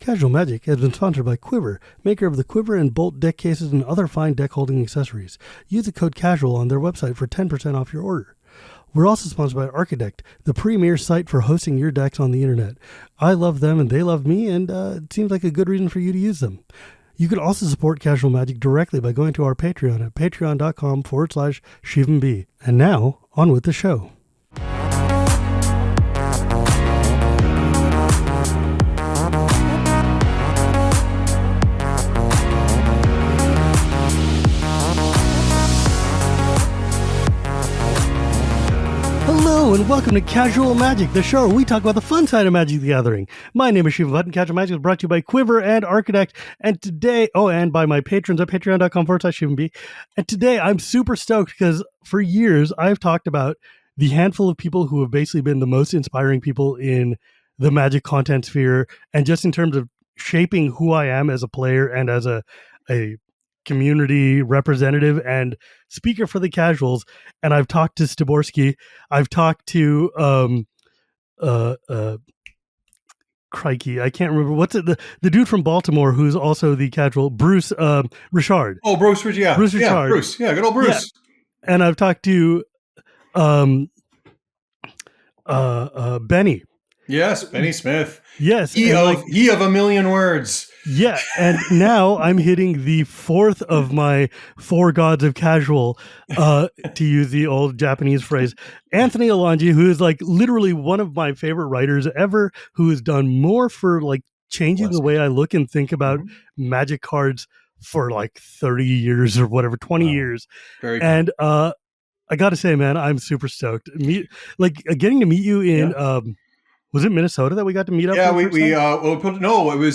Casual Magic has been sponsored by Quiver, maker of the Quiver and Bolt deck cases and other fine deck holding accessories. Use the code CASUAL on their website for 10% off your order. We're also sponsored by Architect, the premier site for hosting your decks on the internet. I love them and they love me, and it seems like a good reason for you to use them. You can also support Casual Magic directly by going to our Patreon at patreon.com/ShivamB. And now, on with the show. Hello and welcome to Casual Magic, the show where we talk about the fun side of Magic the Gathering. My name is Shivam, Bhatt, and Casual Magic is brought to you by Quiver and Architect, and today, and by my patrons at patreon.com/ShivamB. And today I'm super stoked because for years I've talked about the handful of people who have basically been the most inspiring people in the Magic content sphere, and just in terms of shaping who I am as a player and as a community representative and speaker for the casuals. And I've talked to Staborski. I've talked to crikey, I can't remember what's it, the dude from Baltimore who's also the casual, Bruce Richard. Oh, Bruce Richard, yeah. Bruce Richard. Yeah, Bruce. Yeah, good old Bruce. Yeah. And I've talked to Benny. Yes, Benny Smith. Yes. He of a million words. Yeah, and now I'm hitting the fourth of my four gods of casual, to use the old Japanese phrase. Anthony Alongi, who is like literally one of my favorite writers ever, who has done more for like changing the way I look and think about Magic cards for like 30 years or whatever, 20 years. Very cool. And I got to say, man, I'm super stoked. Getting to meet you in... was it Minnesota that we got to meet up? Yeah, it was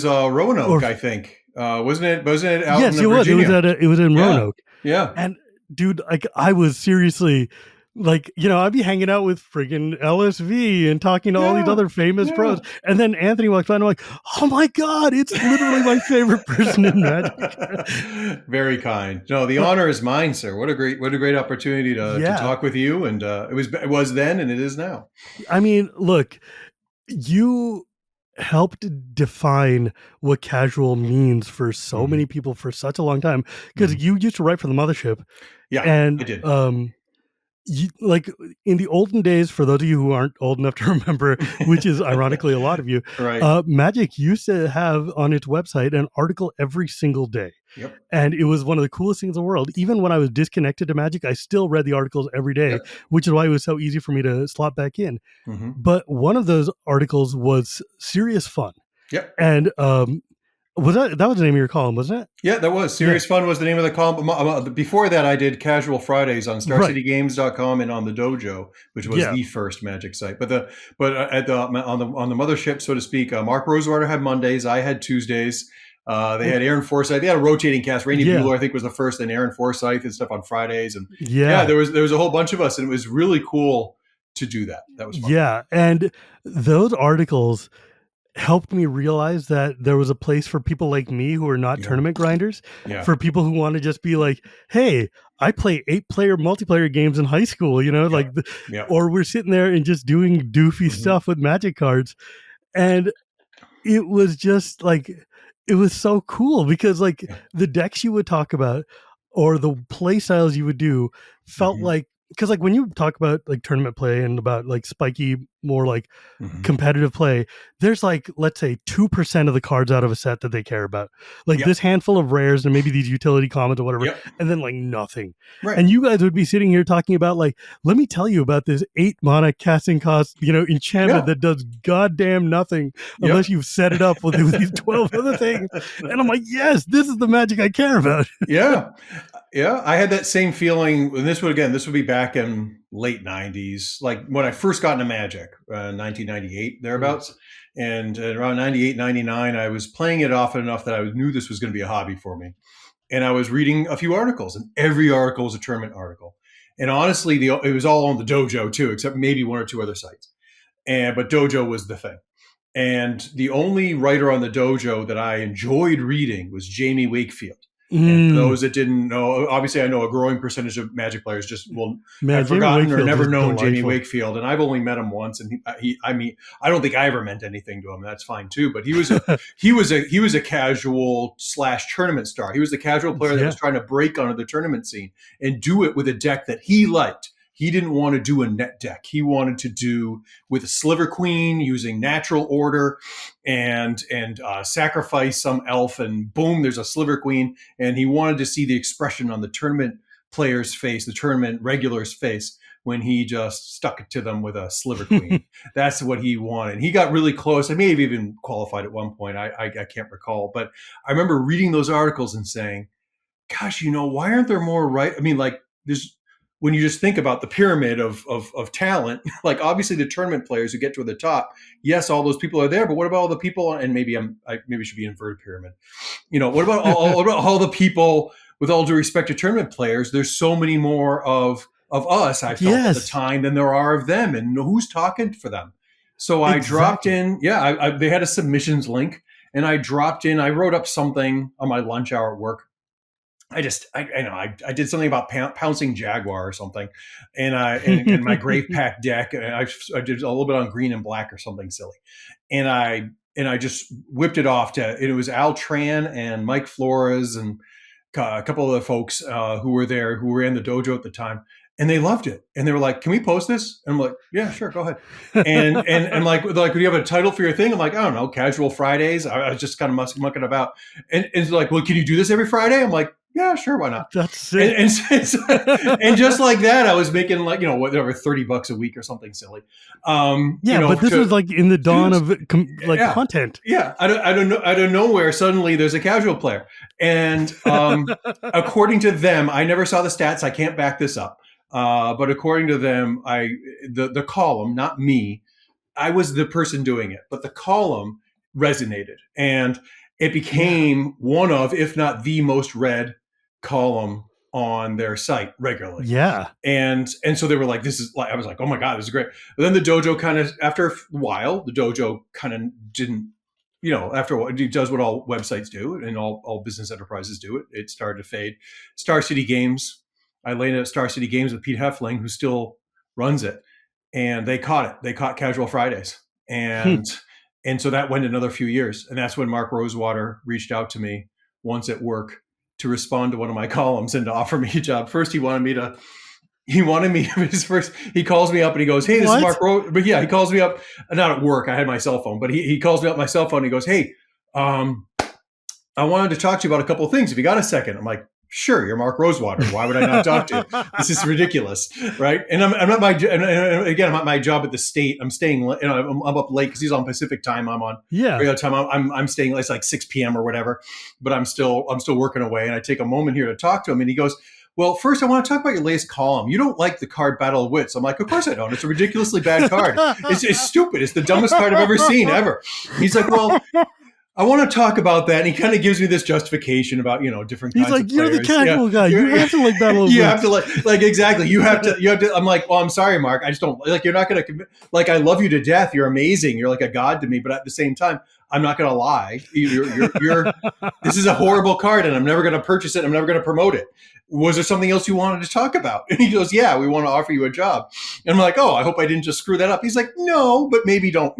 Roanoke, I think. Wasn't it out yes, in it was. Virginia? It was in Roanoke. Yeah. And dude, like I was seriously like, I'd be hanging out with friggin' LSV and talking to all these other famous pros. And then Anthony walks by and I'm like, oh my God, it's literally my favorite person in Magic. Very kind. No, the honor is mine, sir. What a great opportunity to talk with you. And it was then and it is now. I mean, look, you helped define what casual means for so many people for such a long time, because you used to write for the Mothership. Yeah, and I did. Like in the olden days, for those of you who aren't old enough to remember, which is ironically a lot of you, right. Magic used to have on its website an article every single day. Yep. And it was one of the coolest things in the world. Even when I was disconnected to Magic, I still read the articles every day, which is why it was so easy for me to slot back in. Mm-hmm. But one of those articles was Serious Fun. Yep. And was that was the name of your column, wasn't it? Yeah, that was. Serious Fun was the name of the column. Before that, I did Casual Fridays on StarCityGames.com and on the Dojo, which was the first Magic site. But on the mothership, so to speak, Mark Rosewater had Mondays. I had Tuesdays. They had Aaron Forsyth. They had a rotating cast. Rainey Bueller, I think, was the first, and Aaron Forsyth and stuff on Fridays. And there was a whole bunch of us, and it was really cool to do that. That was fun. Yeah, and those articles helped me realize that there was a place for people like me who are not tournament grinders, for people who want to just be like, hey, I play 8-player multiplayer games in high school, or we're sitting there and just doing doofy stuff with Magic cards. And it was just like, it was so cool because like the decks you would talk about or the play styles you would do felt like, because like when you talk about like tournament play and about like spiky, more like competitive play, there's like, let's say 2% of the cards out of a set that they care about. Like this handful of rares and maybe these utility commons or whatever, and then like nothing. Right. And you guys would be sitting here talking about like, let me tell you about this 8 mana casting cost, enchantment that does goddamn nothing unless you've set it up with these 12 other things. And I'm like, yes, this is the Magic I care about. Yeah, I had that same feeling. And this would be back in late 90s, like when I first got into Magic, 1998, thereabouts. And around 98, 99, I was playing it often enough that I knew this was going to be a hobby for me. And I was reading a few articles, and every article was a tournament article. And honestly, it was all on the Dojo too, except maybe one or two other sites. But Dojo was the thing. And the only writer on the Dojo that I enjoyed reading was Jamie Wakefield. And for those that didn't know, obviously I know a growing percentage of Magic players just have forgotten or never known Jamie Wakefield, and I've only met him once. And I mean, I don't think I ever meant anything to him. That's fine too. But he was a casual / tournament star. He was the casual player that was trying to break onto the tournament scene and do it with a deck that he liked. He didn't want to do a net deck. He wanted to do with a Sliver Queen using natural order and sacrifice some elf, and boom, there's a Sliver Queen. And he wanted to see the expression on the tournament player's face, the tournament regular's face, when he just stuck it to them with a Sliver Queen. That's what he wanted. He got really close. I may have even qualified at one point. I can't recall. But I remember reading those articles and saying, gosh, why aren't there more right? I mean, like, there's, when you just think about the pyramid of talent, like obviously the tournament players who get to the top, yes, all those people are there, but what about all the people? And maybe maybe it should be inverted pyramid. What about all the people? With all due respect to tournament players, there's so many more of us, I felt at the time, than there are of them, and who's talking for them. So I dropped in. Yeah, they had a submissions link, and I dropped in. I wrote up something on my lunch hour at work. I did something about pouncing jaguar or something, and my Grave Pack deck. I did a little bit on green and black or something silly, and I just whipped it off to. It was Al Tran and Mike Flores and a couple of the folks who were there, who were in the dojo at the time, and they loved it. And they were like, "Can we post this?" And I'm like, "Yeah, sure, go ahead." And like, do you have a title for your thing? I'm like, "I don't know, Casual Fridays." I was just kind of mucking about, and it's like, "Well, can you do this every Friday?" I'm like, "Yeah, sure, why not?" That's it. And just like that, I was making like, whatever, $30 a week or something silly. But this was like in the dawn of content. Yeah, I don't know. Out of nowhere, suddenly there's a casual player, and according to them, I never saw the stats. I can't back this up, but according to them, the column, not me, I was the person doing it, but the column resonated, and it became one of, if not the most read column on their site regularly. Yeah. And so they were like, this is like, I was like, oh my God, this is great. But then the dojo kind of, after a while, the dojo kind of didn't, after a while, it does what all websites do and all business enterprises do. It started to fade. Star City Games, I landed at Star City Games with Pete Heffling, who still runs it. And they caught it. They caught Casual Fridays. And so that went another few years. And that's when Mark Rosewater reached out to me once at work to respond to one of my columns and to offer me a job. First, he calls me up and he goes, "Hey, this is Mark Rose." But yeah, he calls me up, not at work. I had my cell phone, but he calls me up my cell phone. And he goes, "Hey, I wanted to talk to you about a couple of things. If you got a second." I'm like, "Sure, you're Mark Rosewater. Why would I not talk to you? This is ridiculous." Right. And I'm at my job at the state. I'm staying, I'm up late because he's on Pacific time. I'm on regular time. I'm staying, it's like 6 p.m. or whatever, but I'm still working away. And I take a moment here to talk to him. And he goes, "Well, first I want to talk about your latest column. You don't like the card Battle of Wits." I'm like, "Of course I don't. It's a ridiculously bad card. It's stupid. It's the dumbest card I've ever seen ever." He's like, "Well, I want to talk about that." And he kind of gives me this justification about, different kinds of players. He's like, "You're the casual guy. You have to like Battle of Wits. You have to like, exactly. You have to. I'm like, "Well, I'm sorry, Mark. I just don't like, you're not going to like, I love you to death. You're amazing. You're like a god to me. But at the same time, I'm not going to lie. You're this is a horrible card and I'm never going to purchase it. I'm never going to promote it. Was there something else you wanted to talk about?" And he goes, "Yeah, we want to offer you a job." And I'm like, "Oh, I hope I didn't just screw that up." He's like, "No, but maybe don't,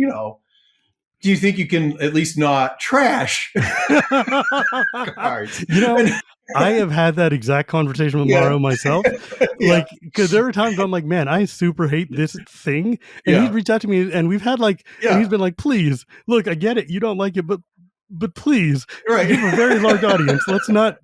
do you think you can at least not trash cards?" I have had that exact conversation with Mario myself. Like, because there were times I'm like, "Man, I super hate this thing." And he'd reach out to me and we've had and he's been like, "Please, look, I get it. You don't like it, but please, right. You have a very large audience. Let's not.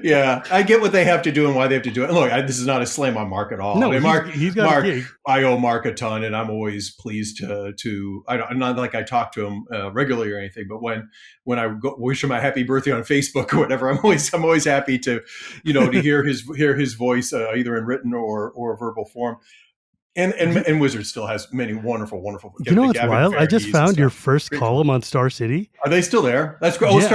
Yeah, I get what they have to do and why they have to do it. Look, this is not a slam on Mark at all. No, he's got Mark. A gig. I owe Mark a ton, and I'm always pleased to. I'm not like I talk to him regularly or anything, but when I wish him a happy birthday on Facebook or whatever, I'm always happy to, to hear his voice either in written or verbal form. And Wizard still has many wonderful. You know what's wild? I just found your first column on Star City. Are they still there? That's great. Oh, yeah.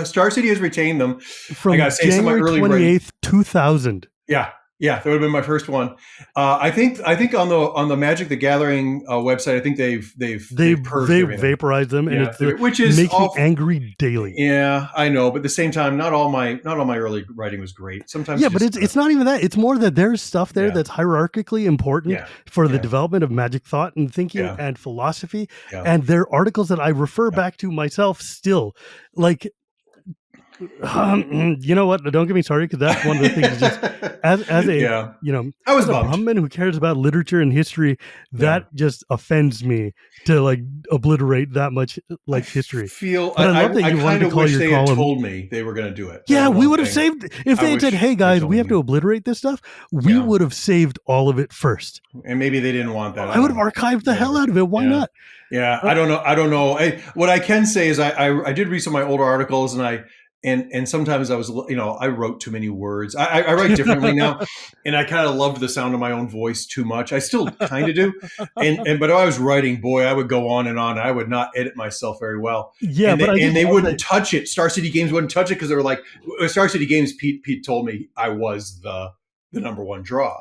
Star City has retained them. From January 28th, 2000. Yeah. Yeah, that would have been my first one. I think on the Magic the Gathering website, I think they've purged They everything. vaporize them, and Yeah, it's which is makes me all. angry daily. Yeah, I know, but at the same time, not all my early writing was great. Sometimes Yeah, you but just it's not even that. It's more that there's stuff there yeah, that's hierarchically important yeah, for the yeah, development of magic thought and thinking yeah, and philosophy. yeah, And there are articles that I refer yeah. back to myself still. Like, you know what? Don't get me started, because that's one of the things. Is just as a Yeah, I was as a bummed. Brahmin who cares about literature and history, Yeah. that just offends me to like obliterate that much I like history. feel But I love that I you wanted kind to of call wish your they had column. told me they were going to do it. That was Yeah, the we one would have thing saved if I they had said, wish "Hey they guys, we told have to me. obliterate this stuff." We Yeah, would have saved all of it first. and maybe they didn't want that. I I don't would have know. archived the hell Whatever. out of it. Why Yeah, not? yeah. Uh, I don't know. I don't know. What I can say is I did read some of my older articles, and sometimes I was, I wrote too many words. I write differently now, and I kind of loved the sound of my own voice too much. I still kind of do, but if I was writing, boy, I would go on and on. I would not edit myself very well, yeah, and but I just they love that. wouldn't touch it. Star City Games wouldn't touch it because they were like, Star City Games. Pete told me I was the number one draw,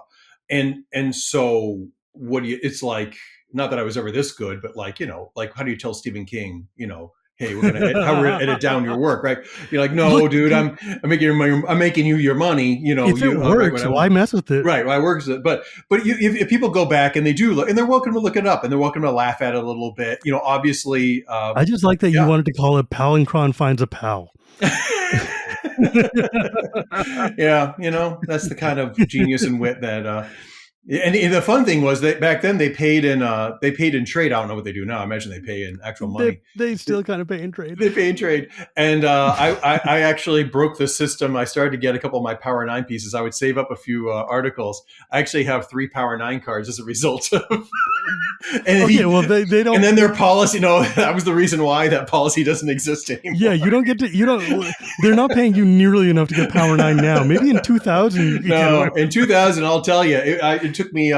and so what do you? It's like, not that I was ever this good, but like, like, how do you tell Stephen King, hey, we're gonna edit down your work, right? You're like, no, Look, dude, I'm making you your money, if it you write what works, I why want. mess with it? Right, I works it, but if people go back and they do look, and they're welcome to look it up, and they're welcome to laugh at it a little bit, obviously, I just like that you yeah. wanted to call it Palincron finds a pal. Yeah, that's the kind of genius and wit that. And the fun thing was that back then they paid in trade. I don't know what they do now. I imagine they pay in actual money. They still kind of pay in trade. They pay in trade. And I actually broke the system. I started to get a couple of my Power 9 pieces. I would save up a few articles. I actually have 3 Power 9 cards as a result of. Well, they don't. And then their policy. No, that was the reason why that policy doesn't exist anymore. Yeah, you don't get to. You don't. They're not paying you nearly enough to get Power 9 now. Maybe in 2000. No, in 2000, I'll tell you, it took me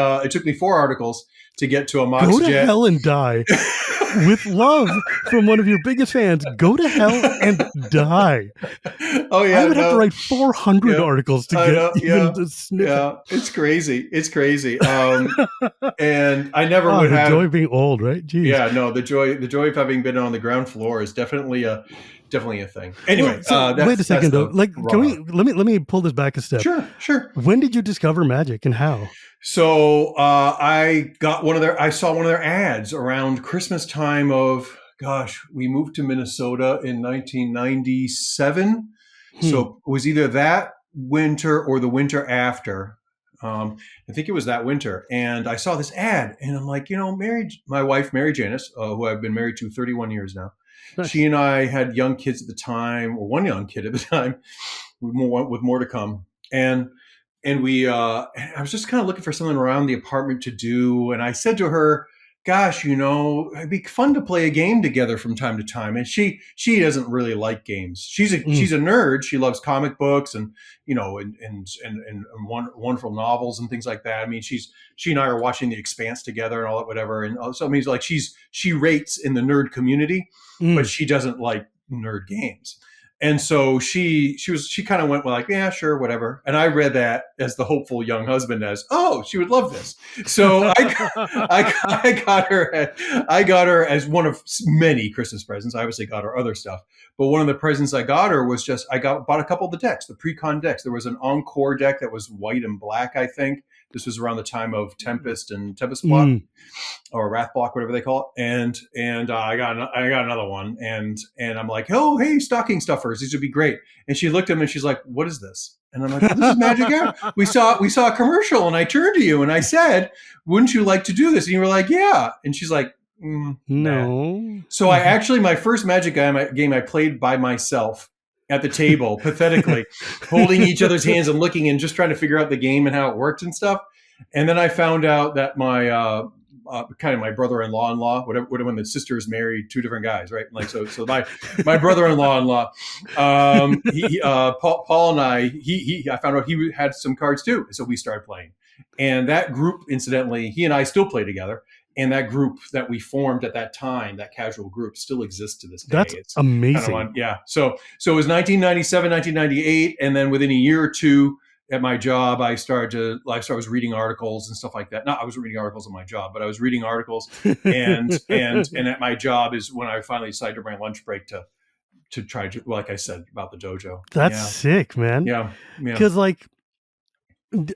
4 articles to get to a Mox Go to Jet. hell and die. With love from one of your biggest fans, go to hell and die. Oh yeah, I would have to write 400 articles to get even a snippet. Yeah, it's crazy. It's crazy. And I never would have the joy of being old, right? Jeez. Yeah, no, the joy of having been on the ground floor is definitely a thing. Anyway, wait a second though. Like, can we let me pull this back a step? Sure. When did you discover magic and how? So I saw one of their ads around Christmas time of, gosh, we moved to Minnesota in 1997. So it was either that winter or the winter after. I think it was that winter. And I saw this ad and I'm like, my wife, Mary Janice, who I've been married to 31 years now. Nice. She and I had young kids at the time, or one young kid at the time, with more to come. And I was just kind of looking for something around the apartment to do. And I said to her, gosh, it'd be fun to play a game together from time to time. And she doesn't really like games. She's a nerd. She loves comic books and wonderful novels and things like that. I mean, she and I are watching The Expanse together and all that, whatever. And so, I mean, like she rates in the nerd community, but she doesn't like nerd games. And so she kind of went like, yeah, sure, whatever. And I read that as the hopeful young husband as, oh, she would love this. So I got her as one of many Christmas presents. I obviously got her other stuff, but one of the presents I got her was bought a couple of the decks, the pre-con decks. There was an Encore deck that was white and black, I think. This was around the time of Tempest and Tempest Block, or Wrath Block, whatever they call it. And I got another one, and I'm like, oh, hey, stocking stuffers, these would be great. And she looked at me and she's like, what is this? And I'm like, oh, this is Magic Hour. We saw a commercial, and I turned to you and I said, wouldn't you like to do this? And you were like, yeah. And she's like, no. Nah. So I actually, my first Magic game I played by myself at the table, pathetically, holding each other's hands and looking and just trying to figure out the game and how it worked and stuff. And then I found out that my kind of my brother-in-law, whatever, when the sisters married 2 different guys, right? Like so my brother-in-law, Paul and I found out he had some cards too, so we started playing. And that group, incidentally, he and I still play together. And that group that we formed at that time, that casual group, still exists to this day. That's amazing. Yeah. So it was 1997, 1998. And then within a year or two, at my job, I was reading articles and stuff like that. Not I was reading articles on my job, but I was reading articles, and at my job is when I finally decided to bring lunch break to try to, like I said about the dojo. That's sick, man. Yeah, because like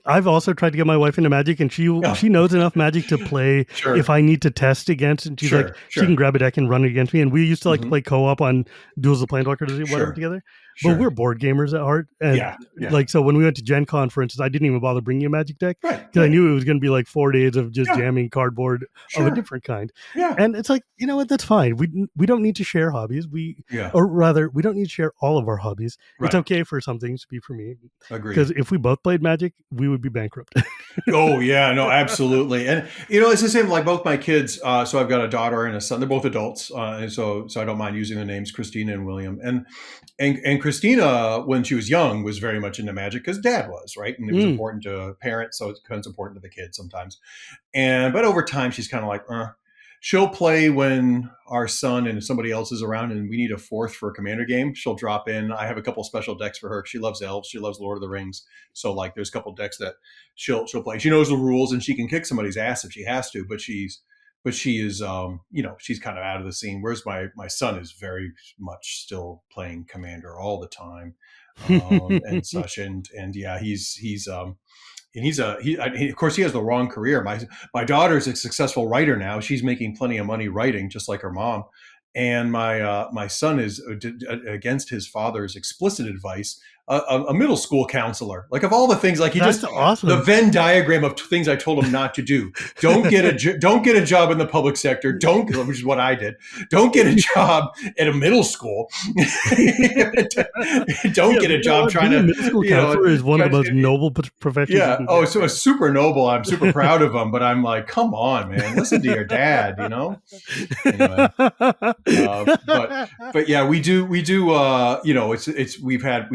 I've also tried to get my wife into Magic, and she knows enough Magic to play if I need to test against. And she's like, she can grab a deck and run it against me. And we used to like play co-op on Duels of Planeswalkers or whatever together. But we're board gamers at heart, and like so when we went to Gen Con, for instance, I didn't even bother bringing a Magic deck because I knew it was going to be like 4 days of just jamming cardboard of a different kind. And it's like, you know what, that's fine. We don't need to share hobbies. Or rather, we don't need to share all of our hobbies. It's okay for some things to be for me. Agreed. Because if we both played Magic, we would be bankrupt. Oh yeah, no, absolutely. And it's the same. Like both my kids. So I've got a daughter and a son. They're both adults, and so I don't mind using the names Christina and William. And Christina, when she was young, was very much into Magic because Dad was, right, and it was important to parents, so it's important to the kids sometimes. But over time, she's kind of like, she'll play when our son and somebody else is around and we need a fourth for a Commander game. She'll drop in. I have a couple special decks for her. She loves elves. She loves Lord of the Rings. So like there's a couple decks that she'll play. She knows the rules and she can kick somebody's ass if she has to, but she is, she's kind of out of the scene. Whereas my son is very much still playing Commander all the time, and such. And yeah, of course, he has the wrong career. My daughter's a successful writer now. She's making plenty of money writing, just like her mom. And my son is against his father's explicit advice, a middle school counselor. Like of all the things, like That's awesome. The Venn diagram of things I told him not to do. Don't get a job in the public sector. Which is what I did. Don't get a job at a middle school. Don't get a job trying to. Middle school counselor is one of the most noble professions. Yeah. Oh, so it's super noble. I'm super proud of him. But I'm like, come on, man, listen to your dad. Anyway. But yeah, we do. We've had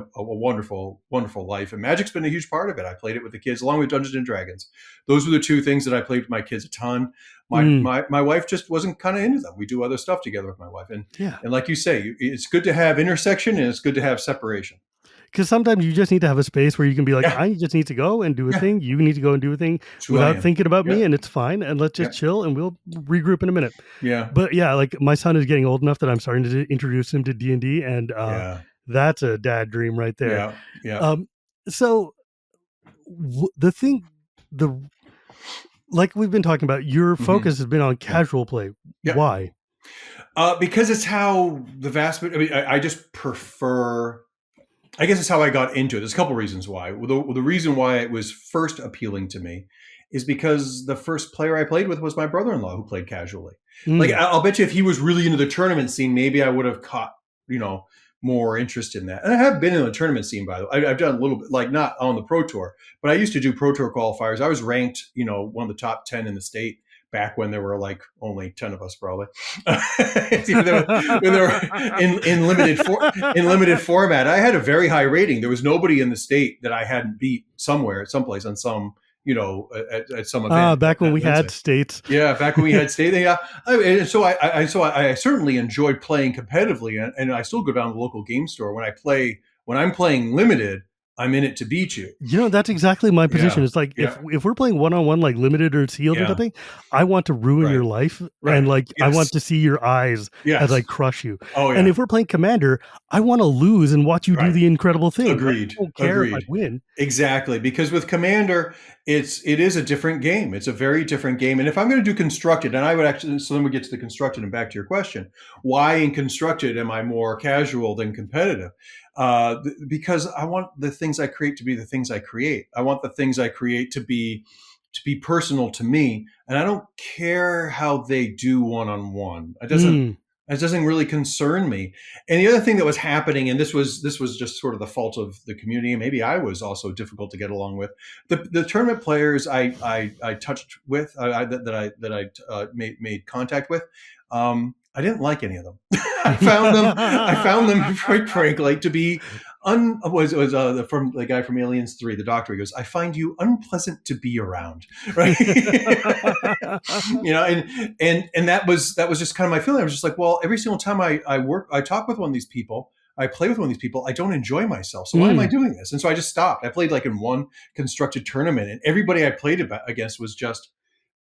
a wonderful life, and Magic's been a huge part of it. I played it with the kids along with Dungeons and Dragons. Those were the two things that I played with my kids a ton. My wife just wasn't kind of into them. We do other stuff together with my wife, and like you say, it's good to have intersection and it's good to have separation. Because sometimes you just need to have a space where you can be like, I just need to go and do a thing. You need to go and do a thing without thinking about me, and it's fine. And let's just chill, and we'll regroup in a minute. Yeah. But yeah, like my son is getting old enough that I'm starting to introduce him to D&D, and that's a dad dream right there. Yeah. So like we've been talking about, your focus has been on casual play. Yeah. Why? Because it's how the vast. I just prefer. I guess it's how I got into it. There's a couple reasons why. The reason why it was first appealing to me is because the first player I played with was my brother-in-law, who played casually. Like I'll bet you if he was really into the tournament scene, maybe I would have caught more interest in that. And I have been in the tournament scene, by the way. I've done a little bit, like not on the Pro Tour, but I used to do Pro Tour qualifiers. I was ranked, one of the top 10 in the state back when there were like only 10 of us, probably. when they were in limited format. I had a very high rating. There was nobody in the state that I hadn't beat someplace on some, at some event. Back when we had states. Yeah, back when we had states. Yeah. So I certainly enjoyed playing competitively, and I still go down to the local game store when I'm playing limited. I'm in it to beat you. That's exactly my position. It's like if we're playing one-on-one, like limited or sealed or something, I want to ruin your life, and like I want to see your eyes as I crush you. Oh, yeah. And if we're playing Commander, I want to lose and watch you do the incredible thing. Agreed. I don't care if I win. Exactly, because with Commander, it is a different game. It's a very different game. And if I'm going to do constructed, and I would actually, so then we get to the constructed and back to your question, why in constructed am I more casual than competitive? Because I want the things I create to be the things I create. I want the things I create to be personal to me, and I don't care how they do one-on-one. It doesn't really concern me. And the other thing that was happening, and this was just sort of the fault of the community, and maybe I was also difficult to get along with. The tournament players I touched with, that I made contact with. I didn't like any of them. I found them, quite frankly, to be from the guy from Aliens 3, the doctor. He goes, "I find you unpleasant to be around," right? And that was just kind of my feeling. I was just like, well, every single time I talk with one of these people, I play with one of these people, I don't enjoy myself. So why am I doing this? And so I just stopped. I played like in one constructed tournament, and everybody I played against was just,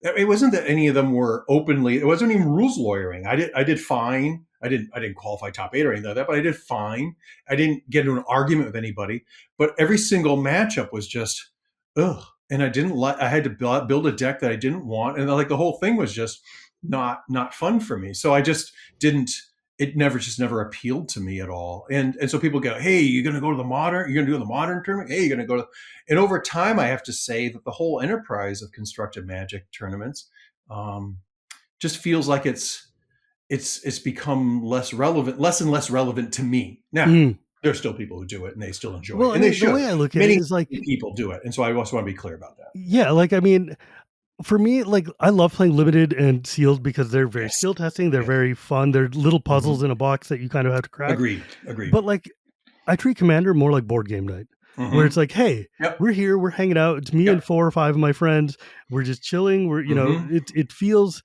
it wasn't that any of them were openly, it wasn't even rules lawyering. I did fine. I didn't qualify top 8 or anything like that, but I did fine. I didn't get into an argument with anybody, but every single matchup was just, ugh. And I had to build a deck that I didn't want. And like the whole thing was just not fun for me. So I just didn't, it never appealed to me at all. And so people go, hey, you're going to go to the modern, you're going to do the modern tournament. Hey, you're going to go to, and over time, I have to say that the whole enterprise of constructed Magic tournaments just feels like it's become less and less relevant to me. Now, there's still people who do it and they still enjoy it. And they should. The way I look at it is like people do it. And so I also want to be clear about that. Yeah. Like, I mean, for me, like I love playing limited and sealed because they're very skill testing. They're very fun. They're little puzzles in a box that you kind of have to crack. Agreed. But like, I treat Commander more like board game night, where it's like, hey, we're here, we're hanging out. It's me and 4 or 5 of my friends. We're just chilling. We're, you know, it feels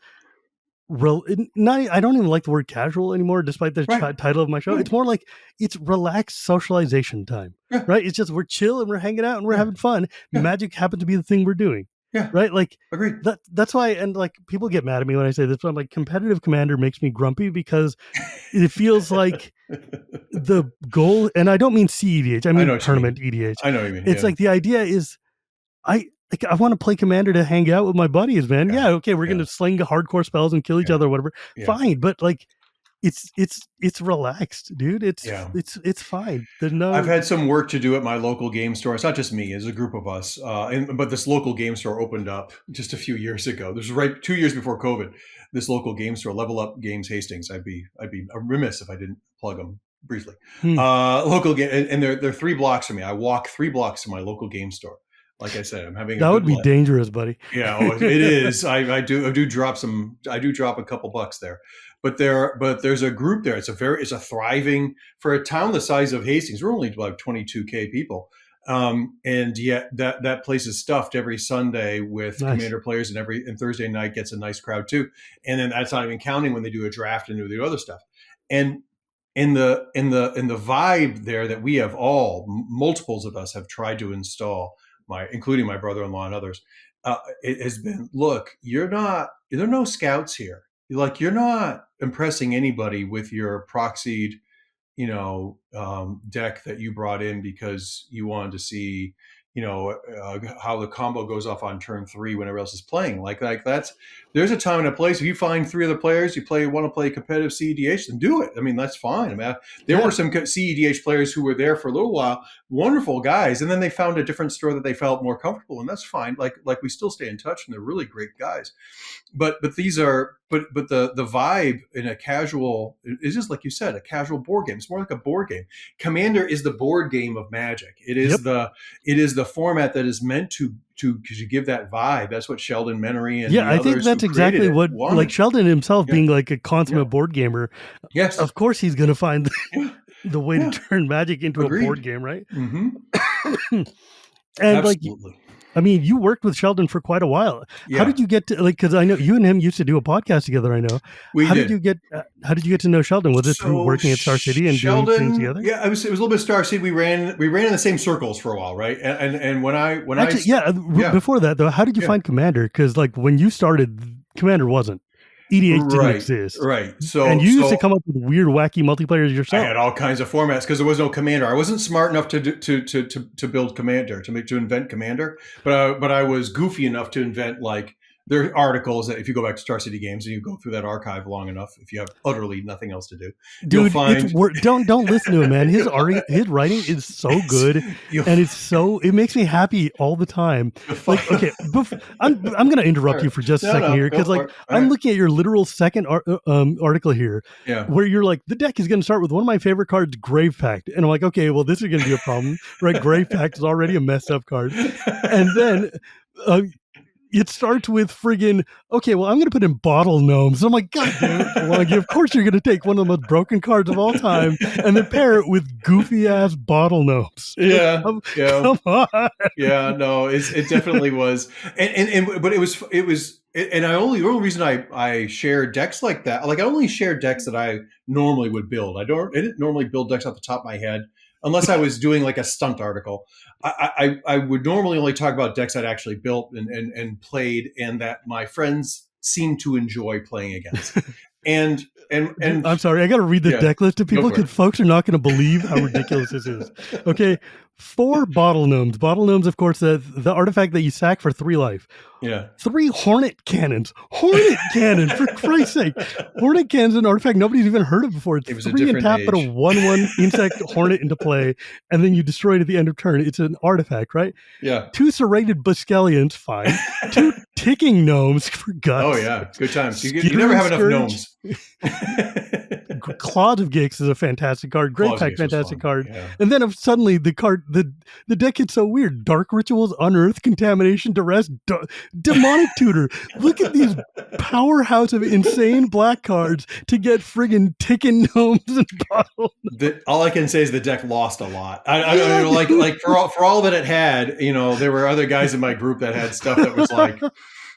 I don't even like the word casual anymore, despite the title of my show. It's more like it's relaxed socialization time, right? It's just we're chill and we're hanging out and we're having fun. Magic happens to be the thing we're doing. Yeah. Right. Like, agreed. That's why. And like, people get mad at me when I say this, but I'm like, competitive Commander makes me grumpy because it feels like the goal, and I don't mean CEDH, I mean tournament EDH. I know what you mean. It's like the idea is I want to play Commander to hang out with my buddies, man. Yeah. Okay. We're going to sling hardcore spells and kill each other or whatever. Fine. But like, it's relaxed, dude. It's fine. There's no. I've had some work to do at my local game store. It's not just me; it's a group of us. But this local game store opened up just a few years ago. This was right 2 years before COVID. This local game store, Level Up Games Hastings. I'd be remiss if I didn't plug them briefly. Local game, and they're 3 blocks from me. I walk 3 blocks to my local game store. Like I said, I'm having that would be dangerous, buddy. Yeah, it is. I do drop a couple bucks there. But there's a group there. It's a thriving, for a town the size of Hastings. We're only about 22,000 people, and yet that place is stuffed every Sunday with Commander players, and Thursday night gets a nice crowd too. And then that's not even counting when they do a draft and do the other stuff. And in the vibe there that we have multiples of us have tried to install, including my brother-in-law and others, it has been, look, there are no scouts here. You're not impressing anybody with your proxied, deck that you brought in because you wanted to see, how the combo goes off on turn 3 when everyone else is playing. Like there's a time and a place. If you find 3 other players, want to play competitive CEDH, then do it. I mean, that's fine. I mean, there were some CEDH players who were there for a little while, wonderful guys, and then they found a different store that they felt more comfortable, and that's fine. Like we still stay in touch, and they're really great guys. But these are the vibe in a casual is just like you said, a casual board game. It's more like a board game. Commander is the board game of Magic. It is the format that is meant to give that vibe. That's what Sheldon Menery and I think that's exactly what wanted. Like Sheldon himself being like a consummate board gamer. Yes, of course he's going to find the way to turn Magic into a board game, right? Mm-hmm. And absolutely. Like, I mean, you worked with Sheldon for quite a while. Yeah. How did you get to, like, because I know you and him used to do a podcast together, I know. How did you get to know Sheldon? Was it through working at Star City and doing things together? Yeah, it was a little bit Star City. We ran in the same circles for a while, right? And before that though, how did you find Commander? Because like when you started, Commander wasn't. EDH didn't exist. Right. And you used to come up with weird, wacky multiplayers yourself. I had all kinds of formats because there was no Commander. I wasn't smart enough to build Commander, to invent Commander, but I was goofy enough to invent, like, there are articles that if you go back to Star City Games and you go through that archive long enough, if you have utterly nothing else to do, dude, don't listen to him, man. His writing is so good, and it makes me happy all the time. Like, okay, I'm going to interrupt you for just a second here, because like I'm looking at your literal second article here, where you're like, the deck is going to start with one of my favorite cards, Grave Pact, and I'm like, okay, well, this is going to be a problem, right? Grave Pact is already a messed up card, and then. it starts with friggin', okay, well, I'm going to put in bottle gnomes. I'm like, God damn it, Alongi, of course you're going to take one of the most broken cards of all time and then pair it with goofy ass bottle gnomes. Yeah, come on. Yeah, no, it definitely was, but it was, and the only reason I share decks like that, like I only share decks that I normally would build. I didn't normally build decks off the top of my head unless I was doing like a stunt article. I would normally only talk about decks I'd actually built and played, and that my friends seem to enjoy playing against. And I'm sorry, I got to read the deck list to people because folks are not going to believe how ridiculous this is. Okay, 4 bottle gnomes. Bottle gnomes, of course, the artifact that you sack for 3 life. Yeah. 3 hornet cannons. Hornet cannon, for Christ's sake. Hornet cannon's an artifact nobody's even heard of before. It's 3 and tap, but a 1/1 insect hornet into play, and then you destroy it at the end of turn. It's an artifact, right? Yeah. 2 serrated Buscallions, fine. 2 ticking gnomes for guts. Oh yeah, good times. You never have enough gnomes. Claws of Gix is a fantastic card. Great Pack, fantastic card. Yeah. And then suddenly the deck gets so weird. Dark Rituals, Unearth, Contamination, Duress, Demonic Tutor. Look at these powerhouse of insane black cards to get friggin' ticking gnomes and bottles. All I can say is the deck lost a lot. I like for all that it had, there were other guys in my group that had stuff that was like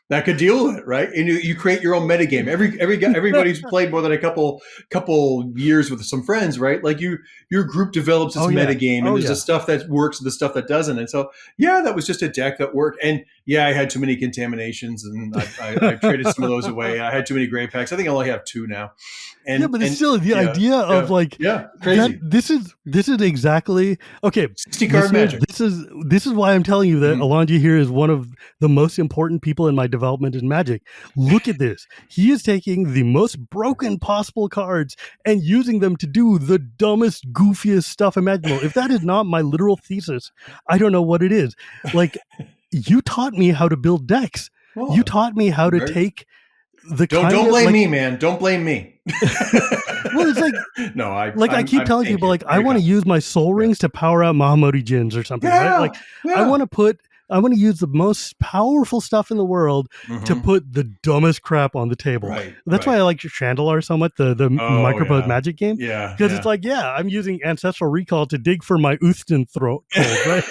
that could deal with it, right? And you create your own metagame. Everybody's played more than a couple years with some friends, right? Like your group develops its metagame, and there's the stuff that works and the stuff that doesn't. And so, that was just a deck that worked. And I had too many contaminations, and I traded some of those away. I had too many gray packs. I think I only have 2 now. But it's still the idea of crazy. This is exactly okay. 60 card magic. This is why I'm telling you that Alongi here is one of the most important people in my development in Magic. Look at this. He is taking the most broken possible cards and using them to do the dumbest, goofiest stuff imaginable. If that is not my literal thesis, I don't know what it is. Like, you taught me how to build decks. Well, you taught me how to take the don't blame me, man. Don't blame me. Well, it's like no, I keep telling people I want to use my soul rings to power out Mahamoti Jins or something. Right? Like I want to use the most powerful stuff in the world to put the dumbest crap on the table. Right, That's why I like Chandelar so much, the micropose magic game. Yeah. Because it's like, I'm using Ancestral Recall to dig for my Uthden throat, right?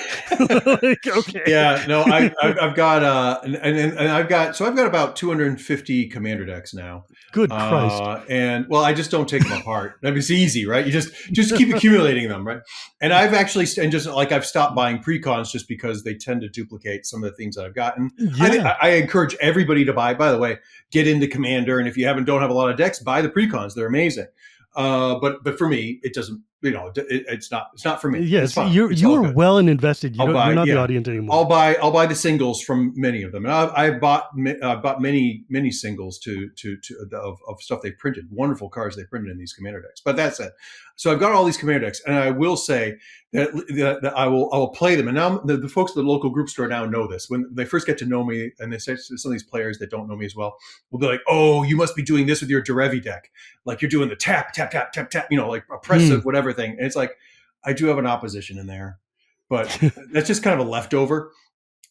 Okay. Yeah, no, I've got I've got about 250 commander decks now. Good Christ. And I just don't take them apart. I mean, it's easy, right? You just keep accumulating them, right? And I've actually I've stopped buying precons just because they tend to duplicate some of the things that I've gotten. Yeah. I encourage everybody to buy. By the way, get into Commander, and if you don't have a lot of decks, buy the precons. They're amazing. But for me, it doesn't. It's not for me. Yes, you are well and invested. You're not the audience anymore. I'll buy the singles from many of them, and I've bought many singles of stuff they printed. Wonderful cards they printed in these commander decks. But that's it. So I've got all these commander decks, and I will say that I will play them. And now the folks at the local group store now know this. When they first get to know me, and they say to some of these players that don't know me as well, will be like, "Oh, you must be doing this with your Derevi deck. Like you're doing the tap, tap, tap, tap, tap. Like oppressive, whatever thing." And it's like, I do have an opposition in there, but that's just kind of a leftover.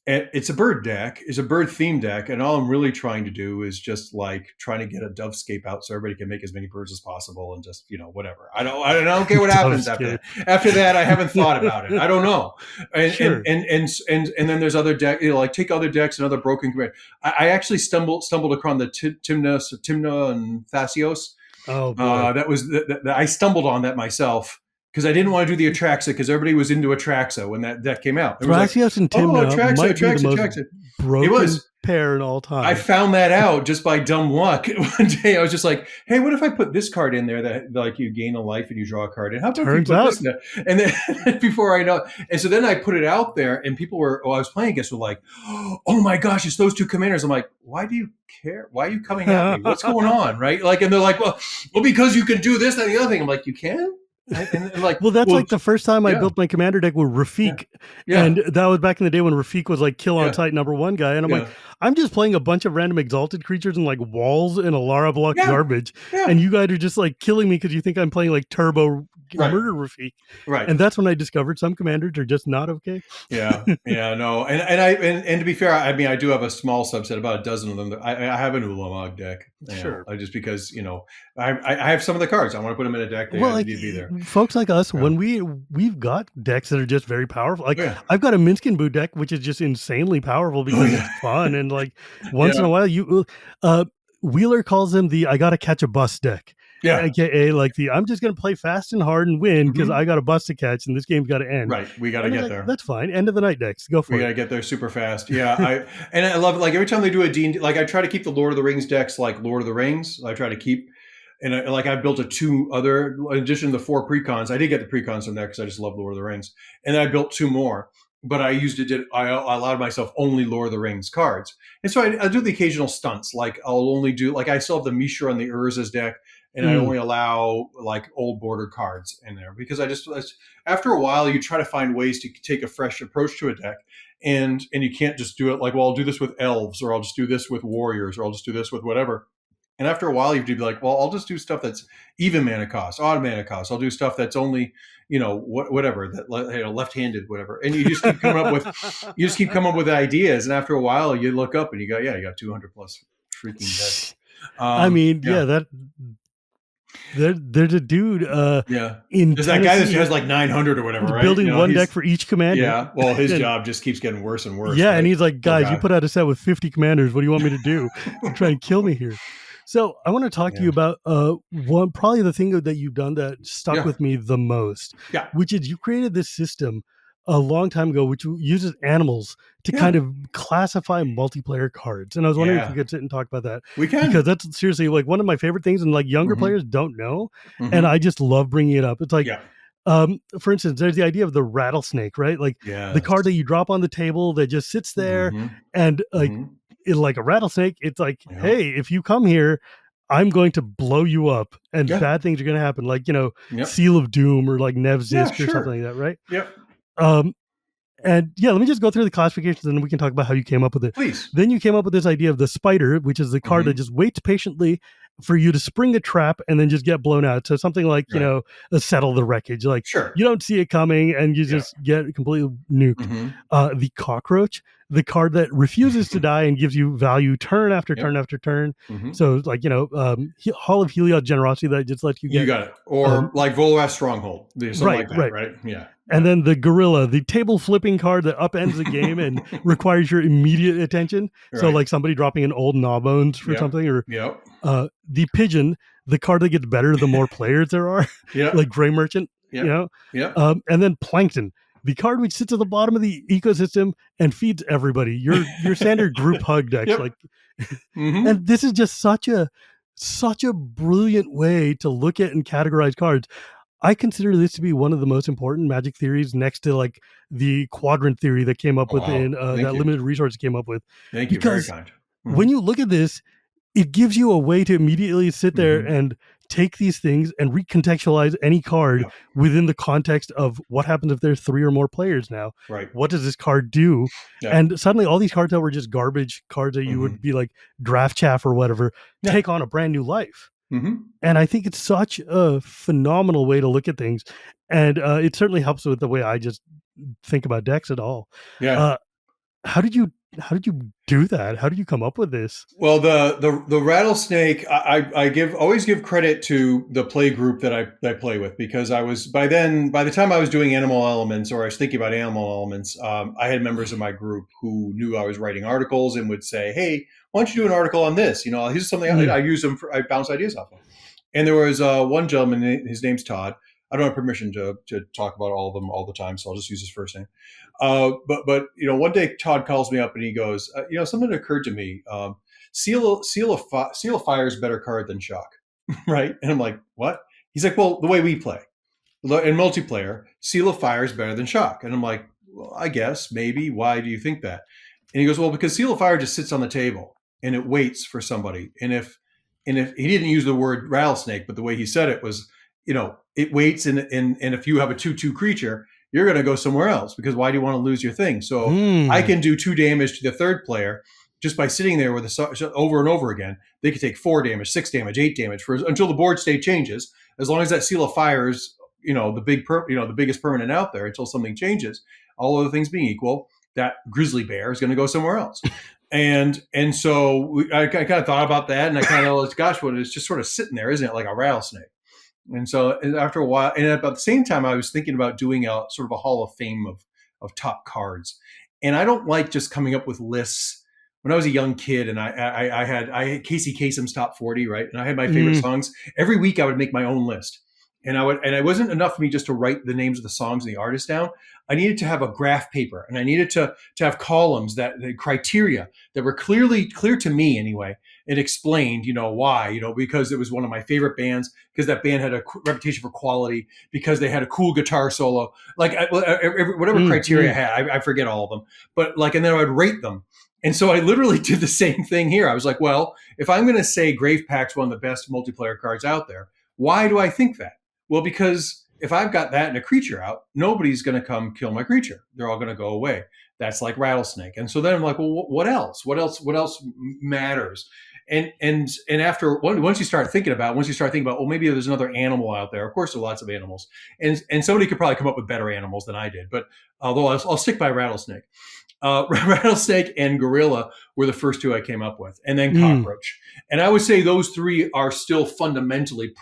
And it's a bird deck. It's a bird themed deck. And all I'm really trying to do is just like trying to get a dovescape out so everybody can make as many birds as possible and just, whatever. I don't care what happens after that. After that, I haven't thought about it. I don't know. And sure. and then there's other decks, take other decks and other broken command. I actually stumbled across the Timna and Thasios. Oh, boy. That was I stumbled on that myself. Because I didn't want to do the Atraxa because everybody was into Atraxa when that came out. Thrasios and Timna might be the most broken pair in all time. I found that out just by dumb luck. One day I was just like, hey, what if I put this card in there that like you gain a life and you draw a card? And how about Turns out. This in there? And then before I know, and so then I put it out there and people I was playing against were like, oh my gosh, it's those 2 commanders. I'm like, why do you care? Why are you coming at me? What's going on? Right? Like, and they're like, well, because you can do this and the other thing. I'm like, you can? And like, that's like the first time I built my commander deck with Rafiq. Yeah. And that was back in the day when Rafiq was like kill on sight #1 guy. And I'm like, I'm just playing a bunch of random exalted creatures and like walls and Alara block garbage. Yeah. And you guys are just like killing me because you think I'm playing like turbo Right. murder Rafik. Right. And that's when I discovered some commanders are just not okay. Yeah, no, and to be fair, I mean, I do have a small subset, about a dozen of them. I have an Ulamog deck, Sure. just because I have some of the cards. I want to put them in a deck. They need to be there. Folks like us, when we've got decks that are just very powerful. Like I've got a Minskin Boo deck, which is just insanely powerful because it's fun, and like once in a while, Wheeler calls them the "I gotta catch a bus" deck. Yeah. AKA like I'm just going to play fast and hard and win because I got a bus to catch and this game's got to end. Right. We got to get there. That's fine. End of the night decks. Go for it. We got to get there super fast. Yeah. I love it. Like every time they do a D&D, like I try to keep the Lord of the Rings decks like Lord of the Rings. I try to keep, and I've built in addition to the 4 precons. I did get the precons from there because I just love Lord of the Rings. And then I built 2 more. But I allowed myself only Lord of the Rings cards. And so I do the occasional stunts. Like I'll only do, like I still have the Mishra and the Urza's deck. And I only allow like old border cards in there because after a while, you try to find ways to take a fresh approach to a deck. And you can't just do it like, well, I'll do this with elves, or I'll just do this with warriors, or I'll just do this with whatever. And after a while, you have to be like, well, I'll just do stuff that's even mana cost, odd mana cost. I'll do stuff that's only, whatever, that left-handed, whatever. And you just keep coming up with ideas. And after a while, you look up and you got 200 plus freaking decks. There's a dude. There's that guy that has like 900 or whatever, right? Building one deck for each commander. Yeah. Well, his job just keeps getting worse and worse. Yeah, right? And he's like, guys, you put out a set with 50 commanders. What do you want me to do? You're trying to kill me here. So I want to talk to you about probably the thing that you've done that stuck with me the most. Yeah. Which is you created this system a long time ago, which uses animals to kind of classify multiplayer cards. And I was wondering if we could sit and talk about that. We can. Because that's seriously like one of my favorite things, and like younger players don't know. And I just love bringing it up. It's like, for instance, there's the idea of the rattlesnake, right? Like the card that you drop on the table that just sits there and like a rattlesnake, it's like, hey, if you come here, I'm going to blow you up and bad things are going to happen. Like, Seal of Doom or like Nevzisk or something like that, right? Yep. And let me just go through the classifications and then we can talk about how you came up with it. Please. Then you came up with this idea of the spider, which is the card that just waits patiently for you to spring a trap and then just get blown out. So something like, settle the wreckage. Like you don't see it coming and you just get completely nuked. The cockroach, the card that refuses to die and gives you value turn after turn after turn. So like, Hall of Helios Generosity that just lets you get. You got it. Or like Volrath Stronghold. Right? Yeah. And then the gorilla, the table flipping card that upends the game and requires your immediate attention. So like somebody dropping an old Gnawbones for something, or the pigeon, the card that gets better the more players there are, like Gray Merchant, and then Plankton, the card which sits at the bottom of the ecosystem and feeds everybody. Your standard group hug decks, and this is just such a brilliant way to look at and categorize cards. I consider this to be one of the most important Magic theories, next to like the quadrant theory that came up with that limited resource came up with. Thank you. Very kind. When you look at this, it gives you a way to immediately sit there and take these things and recontextualize any card within the context of what happens if there's 3 or more players now. Right. What does this card do? And suddenly all these cards that were just garbage cards that you would be like draft chaff or whatever, take on a brand new life. And I think it's such a phenomenal way to look at things. And it certainly helps with the way I just think about decks at all. How did you do that? How did you come up with this? Well, the rattlesnake, I always give credit to the play group that I play with, because I was by the time I was doing animal elements, or I was thinking about animal elements, I had members of my group who knew I was writing articles and would say, hey, why don't you do an article on this? Here's something I use them I bounce ideas off of. And there was one gentleman, his name's Todd. I don't have permission to talk about all of them all the time, so I'll just use his first name. But one day Todd calls me up and he goes, something occurred to me. Seal of Fire is a better card than Shock, right? And I'm like, what? He's like, well, the way we play in multiplayer, Seal of Fire is better than Shock. And I'm like, well, I guess, maybe. Why do you think that? And he goes, well, because Seal of Fire just sits on the table and it waits for somebody. And if he didn't use the word rattlesnake, but the way he said it was, it waits, and if you have a 2/2 creature, you're going to go somewhere else, because why do you want to lose your thing? So I can do 2 damage to the third player just by sitting there with over and over again. They could take 4 damage, 6 damage, 8 damage until the board state changes. As long as that Seal of Fire is the biggest permanent out there until something changes. All other things being equal, that grizzly bear is going to go somewhere else. And so I kind of thought about that, and I kind of was, gosh, well, it's just sort of sitting there, isn't it, like a rattlesnake? And so after a while, and about the same time, I was thinking about doing a sort of a Hall of Fame of top cards. And I don't like just coming up with lists. When I was a young kid, and I had Casey Kasem's top 40, right? And I had my favorite songs. Every week I would make my own list. And it wasn't enough for me just to write the names of the songs and the artists down. I needed to have a graph paper, and I needed to have columns the criteria that were clear to me anyway. It explained, why, because it was one of my favorite bands, because that band had a reputation for quality, because they had a cool guitar solo, like whatever criteria I had, I forget all of them, but and then I would rate them. And so I literally did the same thing here. I was like, well, if I'm going to say Grave Pack's one of the best multiplayer cards out there, why do I think that? Well, because if I've got that and a creature out, nobody's going to come kill my creature. They're all going to go away. That's like Rattlesnake. And so then I'm like, well, what else? What else matters? And after once you start thinking about, well, maybe there's another animal out there. Of course, there are lots of animals, and somebody could probably come up with better animals than I did. But although I'll stick by Rattlesnake. Rattlesnake and Gorilla were the first two I came up with, and then Cockroach. And I would say those three are still fundamentally,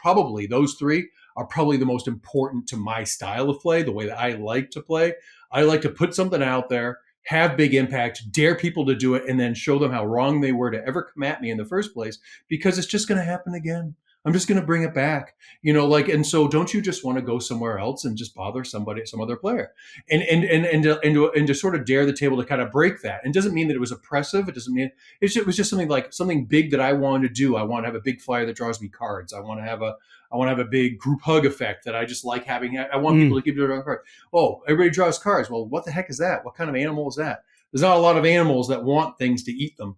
those three are probably the most important to my style of play, the way that I like to play. I like to put something out there, have big impact, dare people to do it, and then show them how wrong they were to ever come at me in the first place, because it's just going to happen again. I'm just going to bring it back, and so don't you just want to go somewhere else and just bother some other player, and to sort of dare the table to kind of break that. And it doesn't mean that it was oppressive. It doesn't mean it was just something big that I wanted to do. I want to have a big flyer that draws me cards. I want to have a big group hug effect that I just like having. I want people to give me a card. Oh, everybody draws cards. Well, what the heck is that? What kind of animal is that? There's not a lot of animals that want things to eat them.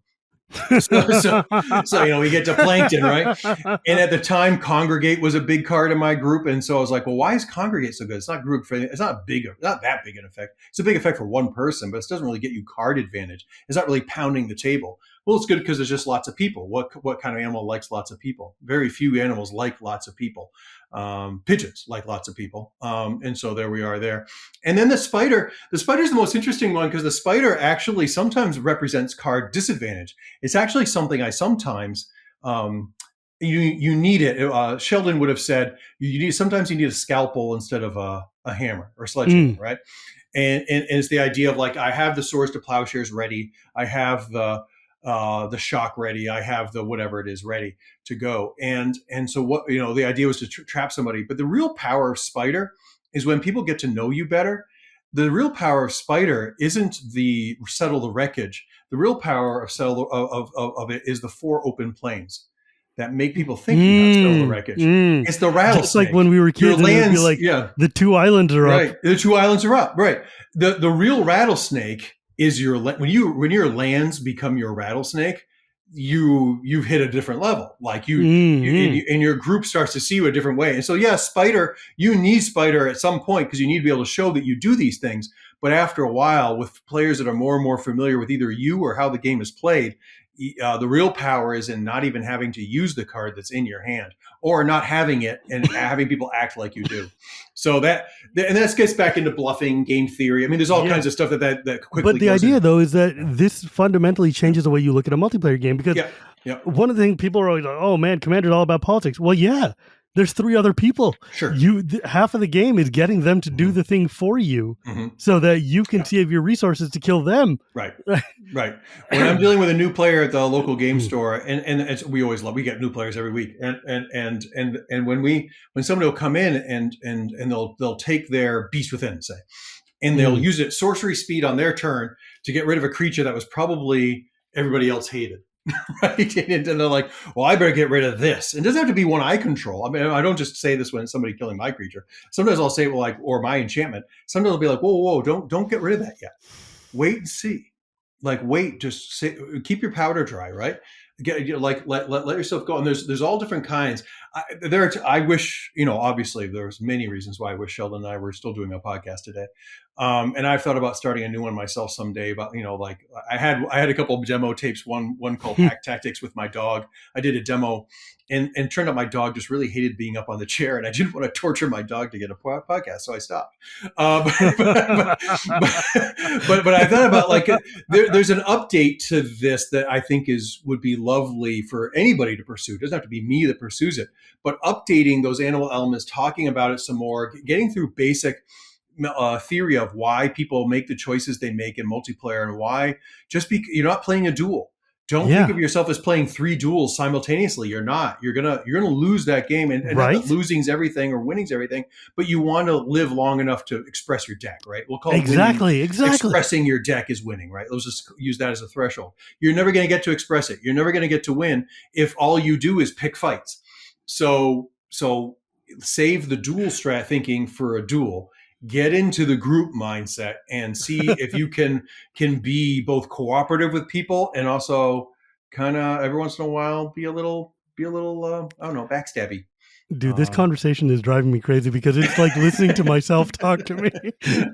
so we get to Plankton, right? And at the time, Congregate was a big card in my group, and so I was like, well, why is Congregate so good? It's not group friendly. It's not that big an effect. It's a big effect for one person, but it doesn't really get you card advantage. It's not really pounding the table. Well, it's good because there's just lots of people. What kind of animal likes lots of people? Very few animals like lots of people. Pigeons like lots of people. And so there we are there. And then the spider. The spider is the most interesting one, because the spider actually sometimes represents card disadvantage. It's actually something I sometimes you need it. Sheldon would have said sometimes you need a scalpel instead of a hammer or a sledgehammer, right? And it's the idea of I have the swords to plowshares ready. I have the shock ready. I have the whatever it is ready to go. And so the idea was to trap somebody. But the real power of spider is when people get to know you better. The real power of spider isn't the settle the wreckage. The real power of it is the 4 open planes that make people think you have settled the wreckage. It's the rattlesnake. Just like when we were kids, lands, the 2 islands are right. up. The 2 islands are up. Right. The real rattlesnake is when your lands become your rattlesnake, you've hit a different level. And your group starts to see you a different way. And so, spider, you need spider at some point, because you need to be able to show that you do these things. But after a while, with players that are more and more familiar with either you or how the game is played, the real power is in not even having to use the card that's in your hand, or not having it and having people act like you do. So that gets back into bluffing, game theory. I mean, there's all kinds of stuff that quickly. But the idea, though, is that this fundamentally changes the way you look at a multiplayer game, because one of the things people are always like, oh man, Commander's all about politics. Well, yeah. There's 3 other people. Sure. Half of the game is getting them to do the thing for you, so that you can save your resources to kill them. Right. Right. When I'm dealing with a new player at the local game store, and we get new players every week, and when somebody will come in and they'll take their Beast Within, say, and they'll use it sorcery speed on their turn to get rid of a creature that was probably everybody else hated. Right. And they're like, well, I better get rid of this. And it doesn't have to be one I control. I mean, I don't just say this when it's somebody killing my creature. Sometimes I'll say, well, or my enchantment. Sometimes I'll be like, whoa, don't get rid of that yet. Wait and see. Wait, keep your powder dry, right? Let yourself go. And there's all different kinds. I wish, obviously there's many reasons why I wish Sheldon and I were still doing a podcast today. And I've thought about starting a new one myself someday about, like I had a couple of demo tapes, one called Hack Tactics with my dog. I did a demo and turned out my dog just really hated being up on the chair, and I didn't want to torture my dog to get a podcast. So I stopped. But I thought about like, there's an update to this that I think would be lovely for anybody to pursue. It doesn't have to be me that pursues it, but updating those animal elements, talking about it some more, getting through basic theory of why people make the choices they make in multiplayer, and why you're not playing a duel. Don't think of yourself as playing 3 duels simultaneously. You're not. You're gonna lose that game, and not that losing's everything or winning's everything, but you want to live long enough to express your deck, right? We'll call it exactly. Expressing your deck is winning, right? Let's just use that as a threshold. You're never going to get to express it. You're never going to get to win if all you do is pick fights. So save the duel strat thinking for a duel. Get into the group mindset and see if you can be both cooperative with people and also kind of every once in a while be a little I don't know, backstabby. Dude, this conversation is driving me crazy because it's like listening to myself talk to me.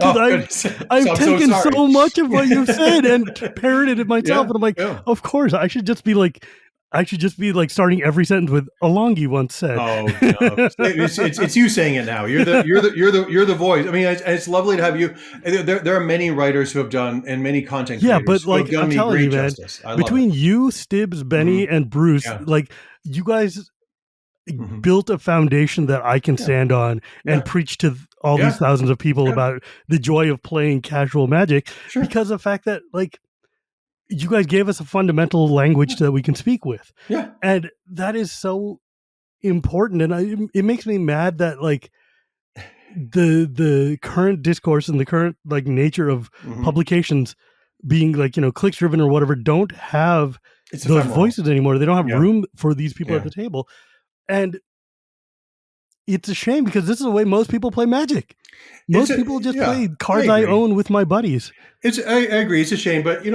I've taken so much of what you've said and parroted it myself, and I'm like, of course, I should just be like starting every sentence with "Alongi once said." Oh, no. It's you saying it now. You're the voice. I mean, it's lovely to have you. There are many writers who have done, and many content creators but like, who have done me great justice. Between you, Stibbs, Benny, and Bruce, like you guys built a foundation that I can stand on and preach to all these thousands of people about the joy of playing casual Magic, because of the fact that like you guys gave us a fundamental language that we can speak with. Yeah. And that is so important. And it makes me mad that like the current discourse and the current like nature of publications being like, clicks driven or whatever, don't have those voices anymore. They don't have room for these people at the table. And it's a shame, because this is the way most people play Magic. Most people just play cards I own with my buddies. I agree. It's a shame, but I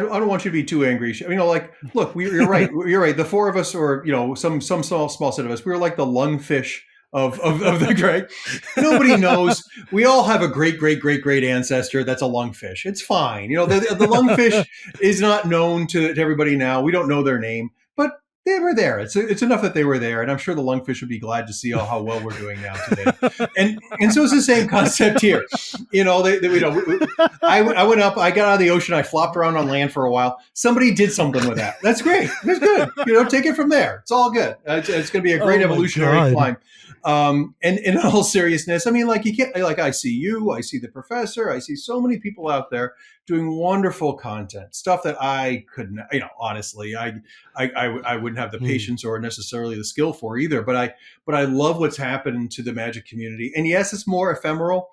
don't want you to be too angry. Like, look, you're right. You're right. The 4 of us, or some small set of us, we were like the lungfish of the Greg. Nobody knows. We all have a great ancestor that's a lungfish. It's fine. The lungfish is not known to everybody now. We don't know their name, but they were there. It's enough that they were there, and I'm sure the lungfish would be glad to see how well we're doing now today. And so it's the same concept here. I went up, I got out of the ocean, I flopped around on land for a while. Somebody did something with that. That's great. That's good. Take it from there. It's all good. It's going to be a great evolutionary climb. And in all seriousness, I mean, like, you can't, like, I see you, I see the professor, I see so many people out there doing wonderful content, stuff that I couldn't, honestly, I wouldn't have the patience or necessarily the skill for either. But I love what's happened to the Magic community. And yes, it's more ephemeral,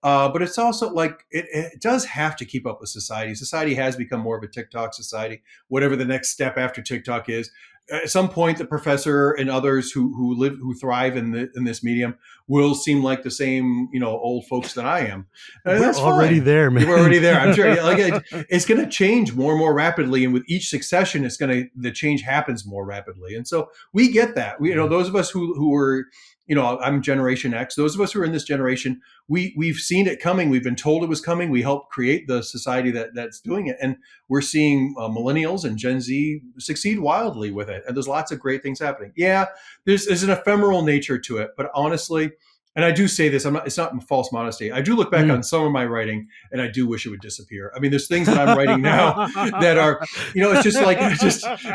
but it's also like, it does have to keep up with society. Society has become more of a TikTok society, whatever the next step after TikTok is. At some point, the professor and others who thrive in this medium will seem like the same, old folks that I am. We're already there, man. We're already there. I'm sure. Like, it's going to change more and more rapidly, and with each succession, the change happens more rapidly. And so we get that. Those of us who were, I'm Generation X. Those of us who are in this generation, we've seen it coming. We've been told it was coming. We helped create the society that's doing it, and we're seeing millennials and Gen Z succeed wildly with it. And there's lots of great things happening. Yeah, there's an ephemeral nature to it, but honestly, and I do say this, it's not false modesty. I do look back on some of my writing, and I do wish it would disappear. I mean, there's things that I'm writing now that are, it's just like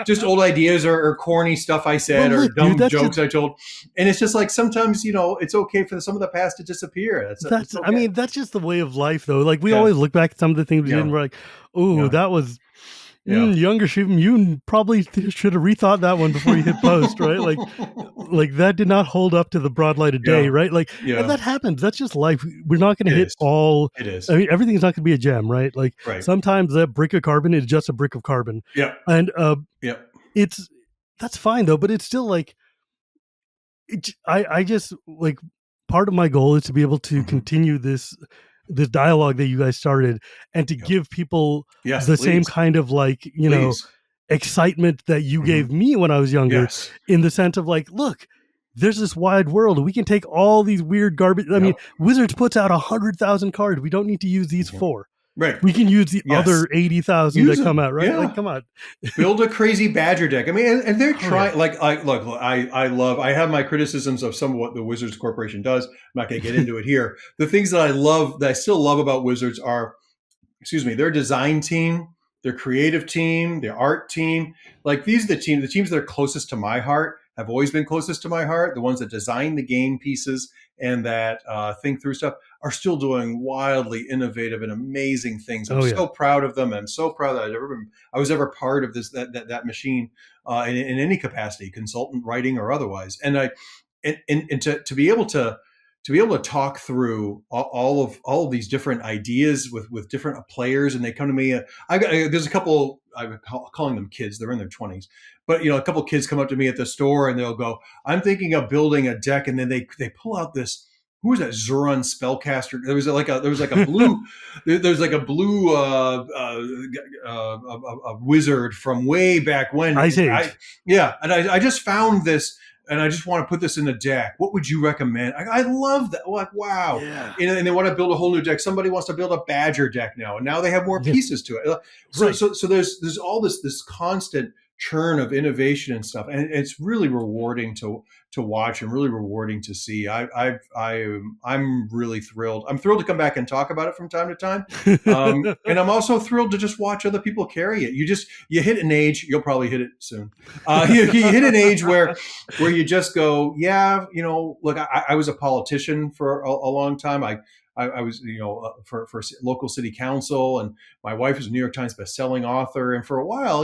just old ideas or corny stuff I said, or dumb jokes I told, and it's just like sometimes it's okay for some of the past to disappear. That's okay. I mean, that's just the way of life, though. Like, we always look back at some of the things we did, and we're like, oh, that was. Younger Shivam, you probably should have rethought that one before you hit post, right? Like that did not hold up to the broad light of day, right? Like, and that happens. That's just life. We're not going to hit all. It is. I mean, everything's not going to be a gem, right? Like, sometimes that brick of carbon is just a brick of carbon. Yeah. And that's fine though. But it's still like, I just like, part of my goal is to be able to continue this dialogue that you guys started, and to give people same kind of like, excitement that you gave me when I was younger, in the sense of like, look, there's this wide world. We can take all these weird garbage. I mean, Wizards puts out 100,000 cards. We don't need to use these 4. Right. We can use the other 80,000 that come out, right? Yeah. Like, come on. Build a crazy Badger deck. I mean, and they're trying. Look, I have my criticisms of some of what the Wizards Corporation does. I'm not going to get into it here. The things that I still love about Wizards are, their design team, their creative team, their art team. Like, these are the teams that are closest to my heart, have always been closest to my heart. The ones that design the game pieces and that think through stuff are still doing wildly innovative and amazing things. I'm so proud of them. I'm so proud that I was ever part of that machine in any capacity, consultant, writing, or otherwise. And to be able to talk through all of these different ideas with different players, and they come to me. There's a couple, I'm calling them kids. They're in their 20s, but a couple of kids come up to me at the store and they'll go, "I'm thinking of building a deck," and then they pull out this. Who was that? Zuran spellcaster. There was like a blue. There's like a blue a wizard from way back when. Ice Age. And I just found this. And I just want to put this in a deck. What would you recommend? I love that. Like, wow. Yeah. And they want to build a whole new deck. Somebody wants to build a Badger deck now, and now they have more pieces to it. So there's all this constant churn of innovation and stuff, and it's really rewarding to watch and really rewarding to see. I'm really thrilled. I'm thrilled to come back and talk about it from time to time, and I'm also thrilled to just watch other people carry it. You hit an age. You'll probably hit it soon. You hit an age where you just go, yeah, look, I was a politician for a long time. I was, for local city council, and my wife was a New York Times bestselling author, and for a while,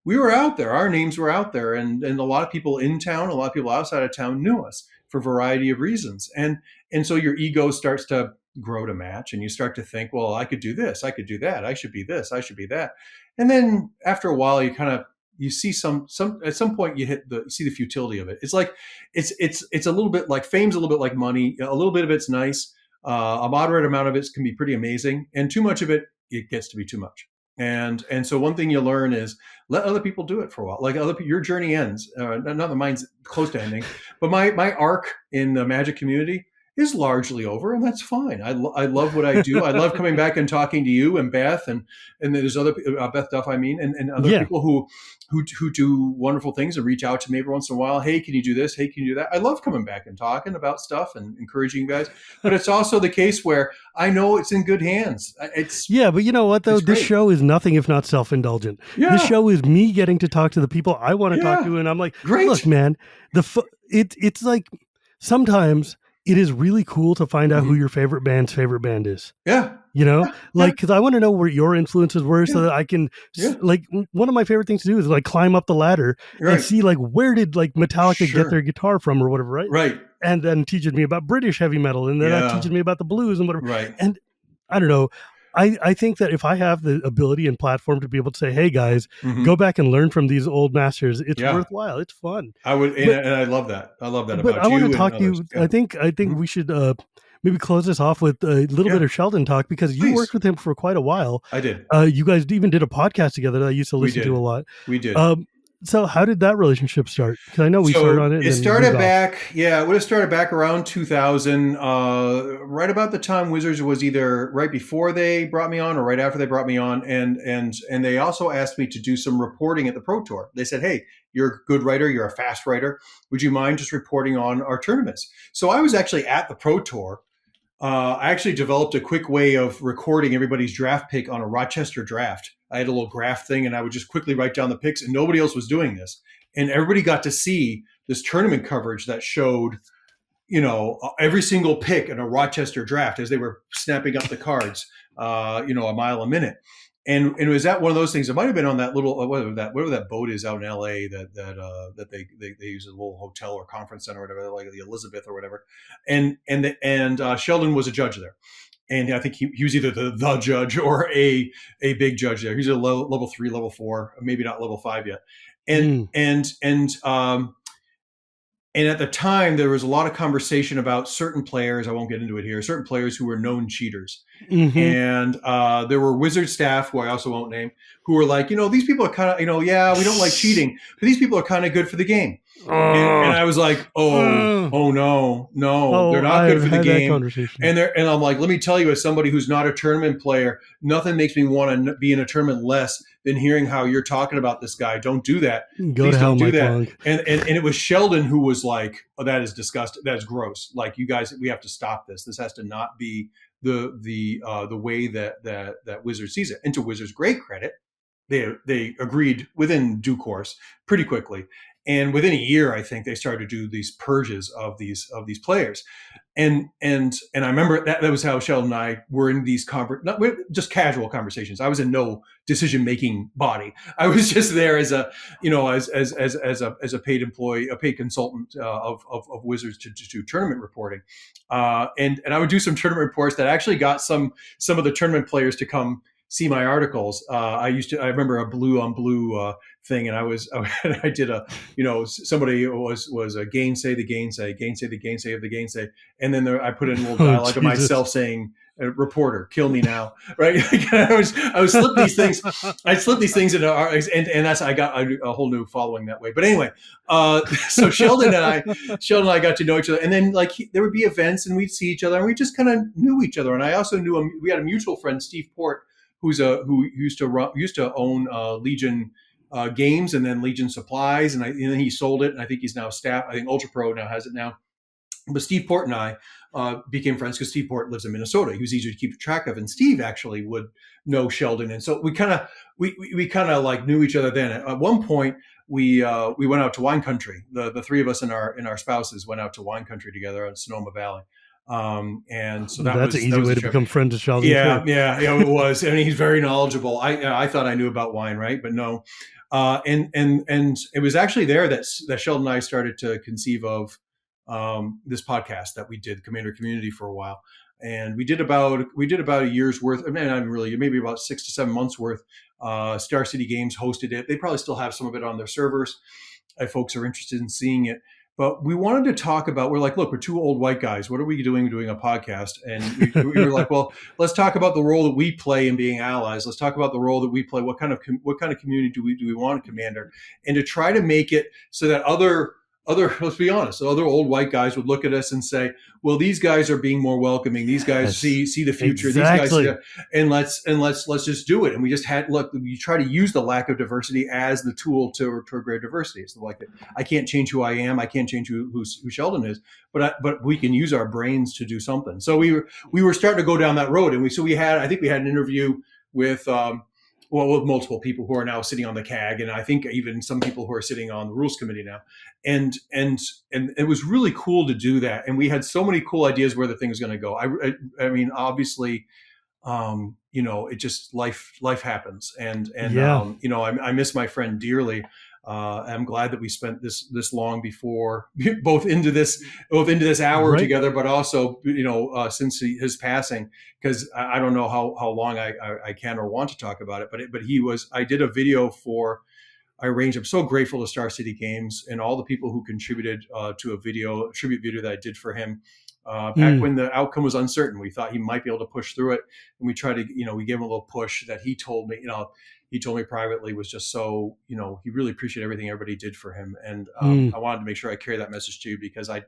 we were out there. Our names were out there, and a lot of people in town, a lot of people outside of town knew us for a variety of reasons. And so your ego starts to grow to match, and you start to think, well, I could do this, I could do that, I should be this, I should be that. And then after a while, you see some at some point you see the futility of it. It's like it's a little bit like fame's a little bit like money. A little bit of it's nice. A moderate amount of it can be pretty amazing, and too much of it gets to be too much. And so one thing you learn is let other people do it for a while. Like your journey ends. Not that mine's close to ending, but my arc in the Magic community is largely over, and that's fine. I love what I do. I love coming back and talking to you and Beth, and there's other Beth Duff, and other people who do wonderful things and reach out to me every once in a while. Hey, can you do this? Hey, can you do that? I love coming back and talking about stuff and encouraging you guys. But it's also the case where I know it's in good hands. But you know what though? This show is nothing if not self-indulgent. Yeah. This show is me getting to talk to the people I want to talk to, and I'm like, great. Look, man, it's like sometimes it is really cool to find out who your favorite band is. Yeah. Because I want to know where your influences were so that I can, like, one of my favorite things to do is like climb up the ladder and see like, where did like Metallica get their guitar from or whatever, right? Right. And then teaches me about British heavy metal, and then that teaches me about the blues and whatever. Right. And I don't know. I think that if I have the ability and platform to be able to say, hey guys, go back and learn from these old masters, it's worthwhile. It's fun. I would, and I love that. I love that about you. But I want to talk to you. I think we should maybe close this off with a little bit of Sheldon talk, because you worked with him for quite a while. I did. You guys even did a podcast together that I used to listen to a lot. We did. So how did that relationship start? Because I know we started on it. It started back, it would have started back around 2000, right about the time Wizards was either right before they brought me on or right after they brought me on. And they also asked me to do some reporting at the Pro Tour. They said, hey, you're a good writer, you're a fast writer. Would you mind just reporting on our tournaments? So I was actually at the Pro Tour. I actually developed a quick way of recording everybody's draft pick on a Rochester draft. I had a little graph thing, and I would just quickly write down the picks, and nobody else was doing this. And everybody got to see this tournament coverage that showed, every single pick in a Rochester draft as they were snapping up the cards, a mile a minute. And it was that one of those things. It might have been on that little whatever that boat is out in L.A. that they use as a little hotel or conference center or whatever, like the Elizabeth or whatever. And Sheldon was a judge there, and I think he was either the judge or a big judge there. He's a level 3, level 4, maybe not level 5 yet. And at the time, there was a lot of conversation about certain players. I won't get into it here. Certain players who were known cheaters. Mm-hmm. And there were Wizard staff, who I also won't name, who were like, these people are kind of, we don't like cheating, but these people are kind of good for the game. And Oh, I was like, no, they're not good I've for the had that game. conversation. And I'm like, let me tell you, as somebody who's not a tournament player, nothing makes me want to be in a tournament less than hearing how you're talking about this guy. Don't do that. Go Please to hell, don't do Mike that. Long. And it was Sheldon who was like, oh, that is disgusting. That is gross. Like, you guys, we have to stop this. This has to not be the way that Wizards sees it. And to Wizards' great credit, they agreed within due course pretty quickly. And within a year, I think they started to do these purges of these players. And I remember that was how Sheldon and I were in these not just casual conversations. I was in no decision making body. I was just there as a as a paid employee, a paid consultant of Wizards to do tournament reporting. And I would do some tournament reports that actually got some of the tournament players to come see my articles. I remember a blue on blue thing, and I did somebody was a gainsay the gainsay of the gainsay, and then I put in a little dialogue of myself saying, reporter, kill me now, right? I was slip these things. I slip these things into and that's, I got a whole new following that way. But anyway, so Sheldon and I got to know each other, and then there would be events, and we'd see each other, and we just kind of knew each other. And I also knew we had a mutual friend, Steve Port, who used to own Legion games and then Legion supplies, and then he sold it, and I think he's now staff. I think Ultra Pro now has it now. But Steve Port and I became friends because Steve Port lives in Minnesota. He was easy to keep track of, and Steve actually would know Sheldon, and so we kind of like knew each other then. At one point, we went out to wine country. The three of us and our spouses went out to wine country together on Sonoma Valley. And so that's an easy way to become friends with Sheldon. Yeah, it was. I mean, he's very knowledgeable. I thought I knew about wine, right? But no. And it was actually there that Sheldon and I started to conceive of this podcast that we did, Commander Community, for a while. And we did about a year's worth. I mean, not really, maybe about 6 to 7 months worth. Star City Games hosted it. They probably still have some of it on their servers if folks are interested in seeing it. But we wanted to talk about, we're like, look, we're two old white guys. What are we doing a podcast? And we were like, well, let's talk about the role that we play in being allies. Let's talk about the role that we play. What kind of community do we want, Commander? And to try to make it so that other, let's be honest, other old white guys would look at us and say, well, these guys are being more welcoming. These guys see the future. Exactly. These guys, and let's just do it. And we just you try to use the lack of diversity as the tool to greater diversity. It's like, I can't change who I am. I can't change who Sheldon is, but we can use our brains to do something. So we were starting to go down that road, and I think we had an interview with with multiple people who are now sitting on the CAG, and I think even some people who are sitting on the rules committee now. And it was really cool to do that. And we had so many cool ideas where the thing was going to go. I mean, obviously, it just life happens. And yeah. I miss my friend dearly. I'm glad that we spent this long before both into this hour together, but also since his passing, because I don't know how long I can or want to talk about it. But I did a video for. I'm so grateful to Star City Games and all the people who contributed to a tribute video that I did for him back when the outcome was uncertain. We thought he might be able to push through it, and we tried to, we gave him a little push that he told me privately was just so, he really appreciated everything everybody did for him. And I wanted to make sure I carry that message to you, because I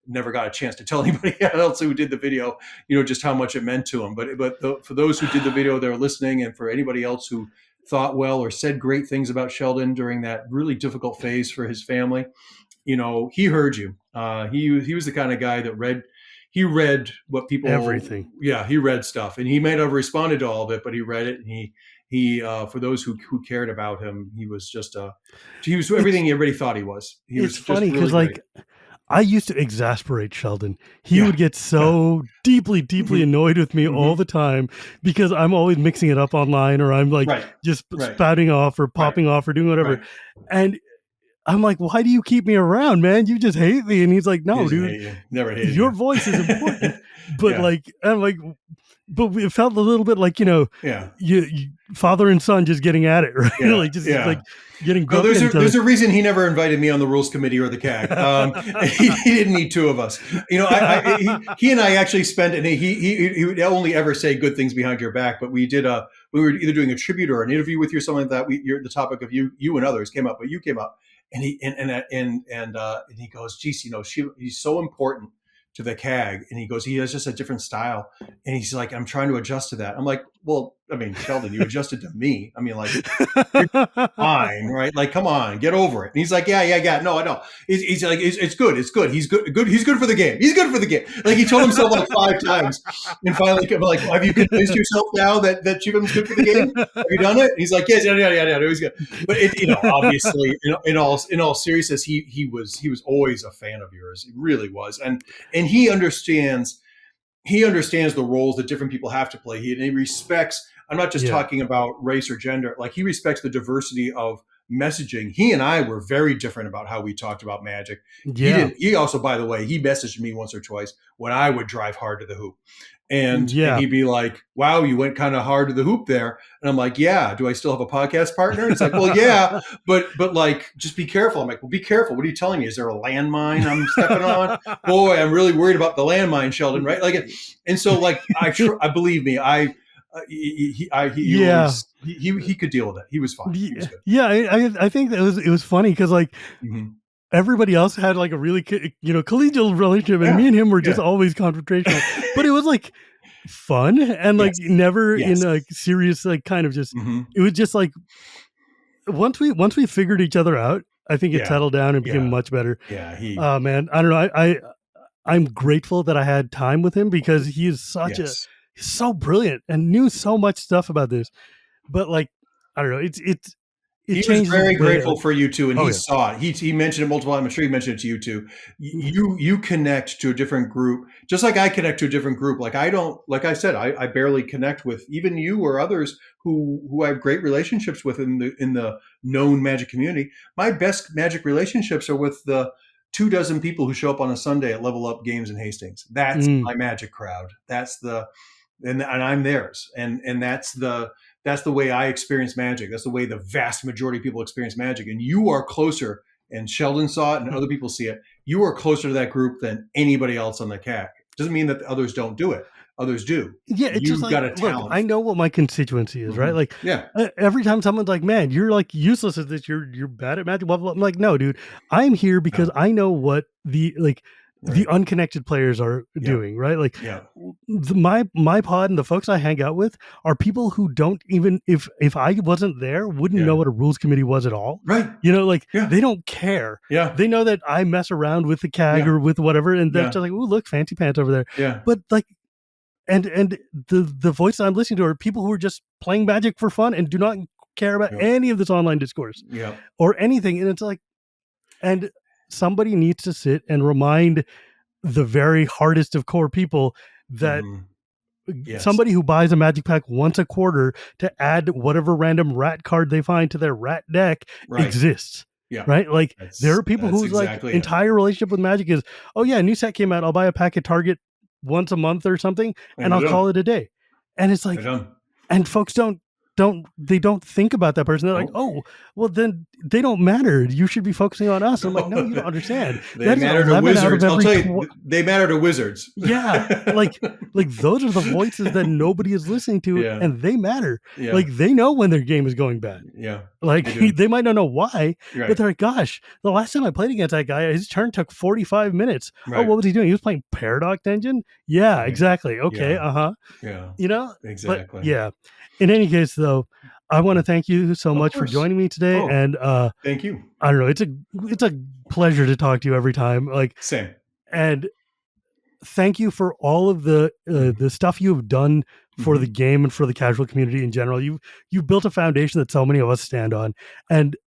never got a chance to tell anybody else who did the video, just how much it meant to him. But for those who did the video, they're listening, and for anybody else who thought well or said great things about Sheldon during that really difficult phase for his family, he heard you. He was the kind of guy that read what people, everything. Yeah, he read stuff, and he may not have responded to all of it, but he read it, and he for those who cared about him, he was just he was everything everybody thought he was. It's funny because really I used to exasperate Sheldon. He would get so deeply annoyed with me all the time because I'm always mixing it up online, or I'm just spouting off or popping off or doing whatever. And I'm like, why do you keep me around, man? You just hate me. And he's like, no, dude, never hate your voice is important. But I'm like, but it felt a little bit like, you father and son just getting at it, right? Getting. Oh, there's a reason he never invited me on the rules committee or the CAG. He didn't need two of us. He and I actually spent, and he would only ever say good things behind your back. But we were either doing a tribute or an interview with you or something like that. The topic of you and others came up, but you came up. And he goes, geez, he's so important to the CAG. And he goes, he has just a different style. And he's like, I'm trying to adjust to that. I'm like, well, I mean, Sheldon, you adjusted to me. I mean, like, you're fine, right? Like, come on, get over it. And he's like, yeah. No, I know. He's like, it's good. He's good. He's good for the game. He's good for the game. Like, he told himself like 5 times. And finally, like, have you convinced yourself now that Shivam's good for the game? Have you done it? And he's like, yes, yeah. It was good. But obviously, in all seriousness, he was always a fan of yours. He really was, and he understands the roles that different people have to play. He respects. I'm not just talking about race or gender. Like, he respects the diversity of messaging. He and I were very different about how we talked about Magic. Yeah. He also, by the way, he messaged me once or twice when I would drive hard to the hoop. And he'd be like, wow, you went kind of hard to the hoop there. And I'm like, yeah, do I still have a podcast partner? It's like, well, yeah, but like, just be careful. I'm like, well, be careful. What are you telling me? Is there a landmine I'm stepping on? Boy, I'm really worried about the landmine, Sheldon, right? Like, and so like, I believe me, he could deal with it. He was fine. He was good. Yeah. I think that it was funny because like, everybody else had like a really, collegial relationship, and me and him were just always confrontational. But it was like fun and like never in a serious, like kind of just. It was just like once we figured each other out, I think it settled down and became much better. Yeah, man, I don't know. I'm grateful that I had time with him because he is he's so brilliant and knew so much stuff about this. But like, I don't know. He was very grateful for you too, and he saw it. He mentioned it multiple times. I'm sure he mentioned it to you too. You connect to a different group, just like I connect to a different group. Like, I don't, like I said, I barely connect with even you or others who I have great relationships with in the known Magic community. My best Magic relationships are with the 24 people who show up on a Sunday at Level Up Games in Hastings. That's my Magic crowd. And I'm theirs, and that's the way I experience Magic. That's the way the vast majority of people experience Magic. And you are closer, and Sheldon saw it and other people see it. You are closer to that group than anybody else on the CAC. Doesn't mean that the others don't do it. Others do. Yeah, it's just like, got a talent. Look, I know what my constituency is, right? Like, every time someone's like, man, you're like useless at this, you're bad at Magic, blah, blah, blah. I'm like, no, dude, I'm here because I know what the unconnected players are doing, right? Like my pod and the folks I hang out with are people who don't even, if I wasn't there, wouldn't know what a rules committee was at all. Right. They don't care. Yeah. They know that I mess around with the CAG or with whatever. And they're just like, oh, look, fancy pants over there. Yeah. But like, and the voices I'm listening to are people who are just playing Magic for fun and do not care about any of this online discourse or anything. And it's like, and somebody needs to sit and remind the very hardest of core people that somebody who buys a Magic pack once a quarter to add whatever random rat card they find to their rat deck exists. Yeah. Right. Like, there are people whose entire relationship with Magic is, oh yeah, a new set came out, I'll buy a pack at Target once a month or something, and I'll call it a day. And it's like, and folks don't think about that person. They're like, oh, well, then they don't matter. You should be focusing on us. I'm like, no, you don't understand. They matter to wizards. I'll tell you, they matter to wizards. Yeah, like those are the voices that nobody is listening to, and they matter. Yeah. Like, they know when their game is going bad. Yeah, like they might not know why, but they're like, gosh, the last time I played against that guy, his turn took 45 minutes. Right. Oh, what was he doing? He was playing Paradox Engine. Yeah, exactly. Okay, yeah, exactly. But, yeah. In any case, though, I want to thank you so much for joining me today. And thank you. I don't know, it's a pleasure to talk to you every time. Like, same. And thank you for all of the stuff you have done for the game and for the casual community in general. You've built a foundation that so many of us stand on. And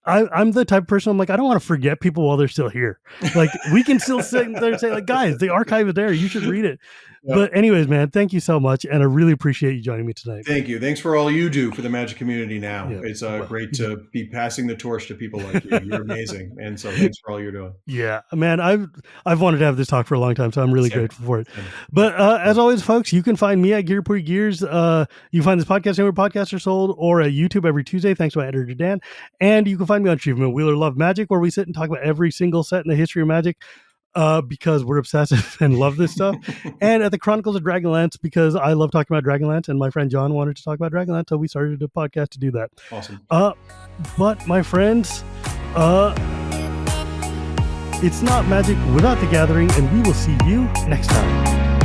I'm the type of person, I'm like, I don't want to forget people while they're still here. Like, we can still sit there and say, like, guys, the archive is there, you should read it. But anyways, man, thank you so much, and I really appreciate you joining me tonight. Thank you. Thanks for all you do for the Magic community now. It's great to be passing the torch to people like you. You're amazing, and so thanks for all you're doing. Yeah, man, I've wanted to have this talk for a long time, so I'm really grateful for it. But as always, folks, you can find me at Gearpuri Gears. You can find this podcast anywhere podcasts are sold, or at YouTube every Tuesday, thanks to my editor, Dan. And you can find me on Shivam Wheeler Love Magic, where we sit and talk about every single set in the history of Magic. Because we're obsessive and love this stuff. And at the Chronicles of Dragonlance, because I love talking about Dragonlance, and my friend John wanted to talk about Dragonlance, so we started a podcast to do that. Awesome. But my friends, It's not magic without the gathering, and we will see you next time.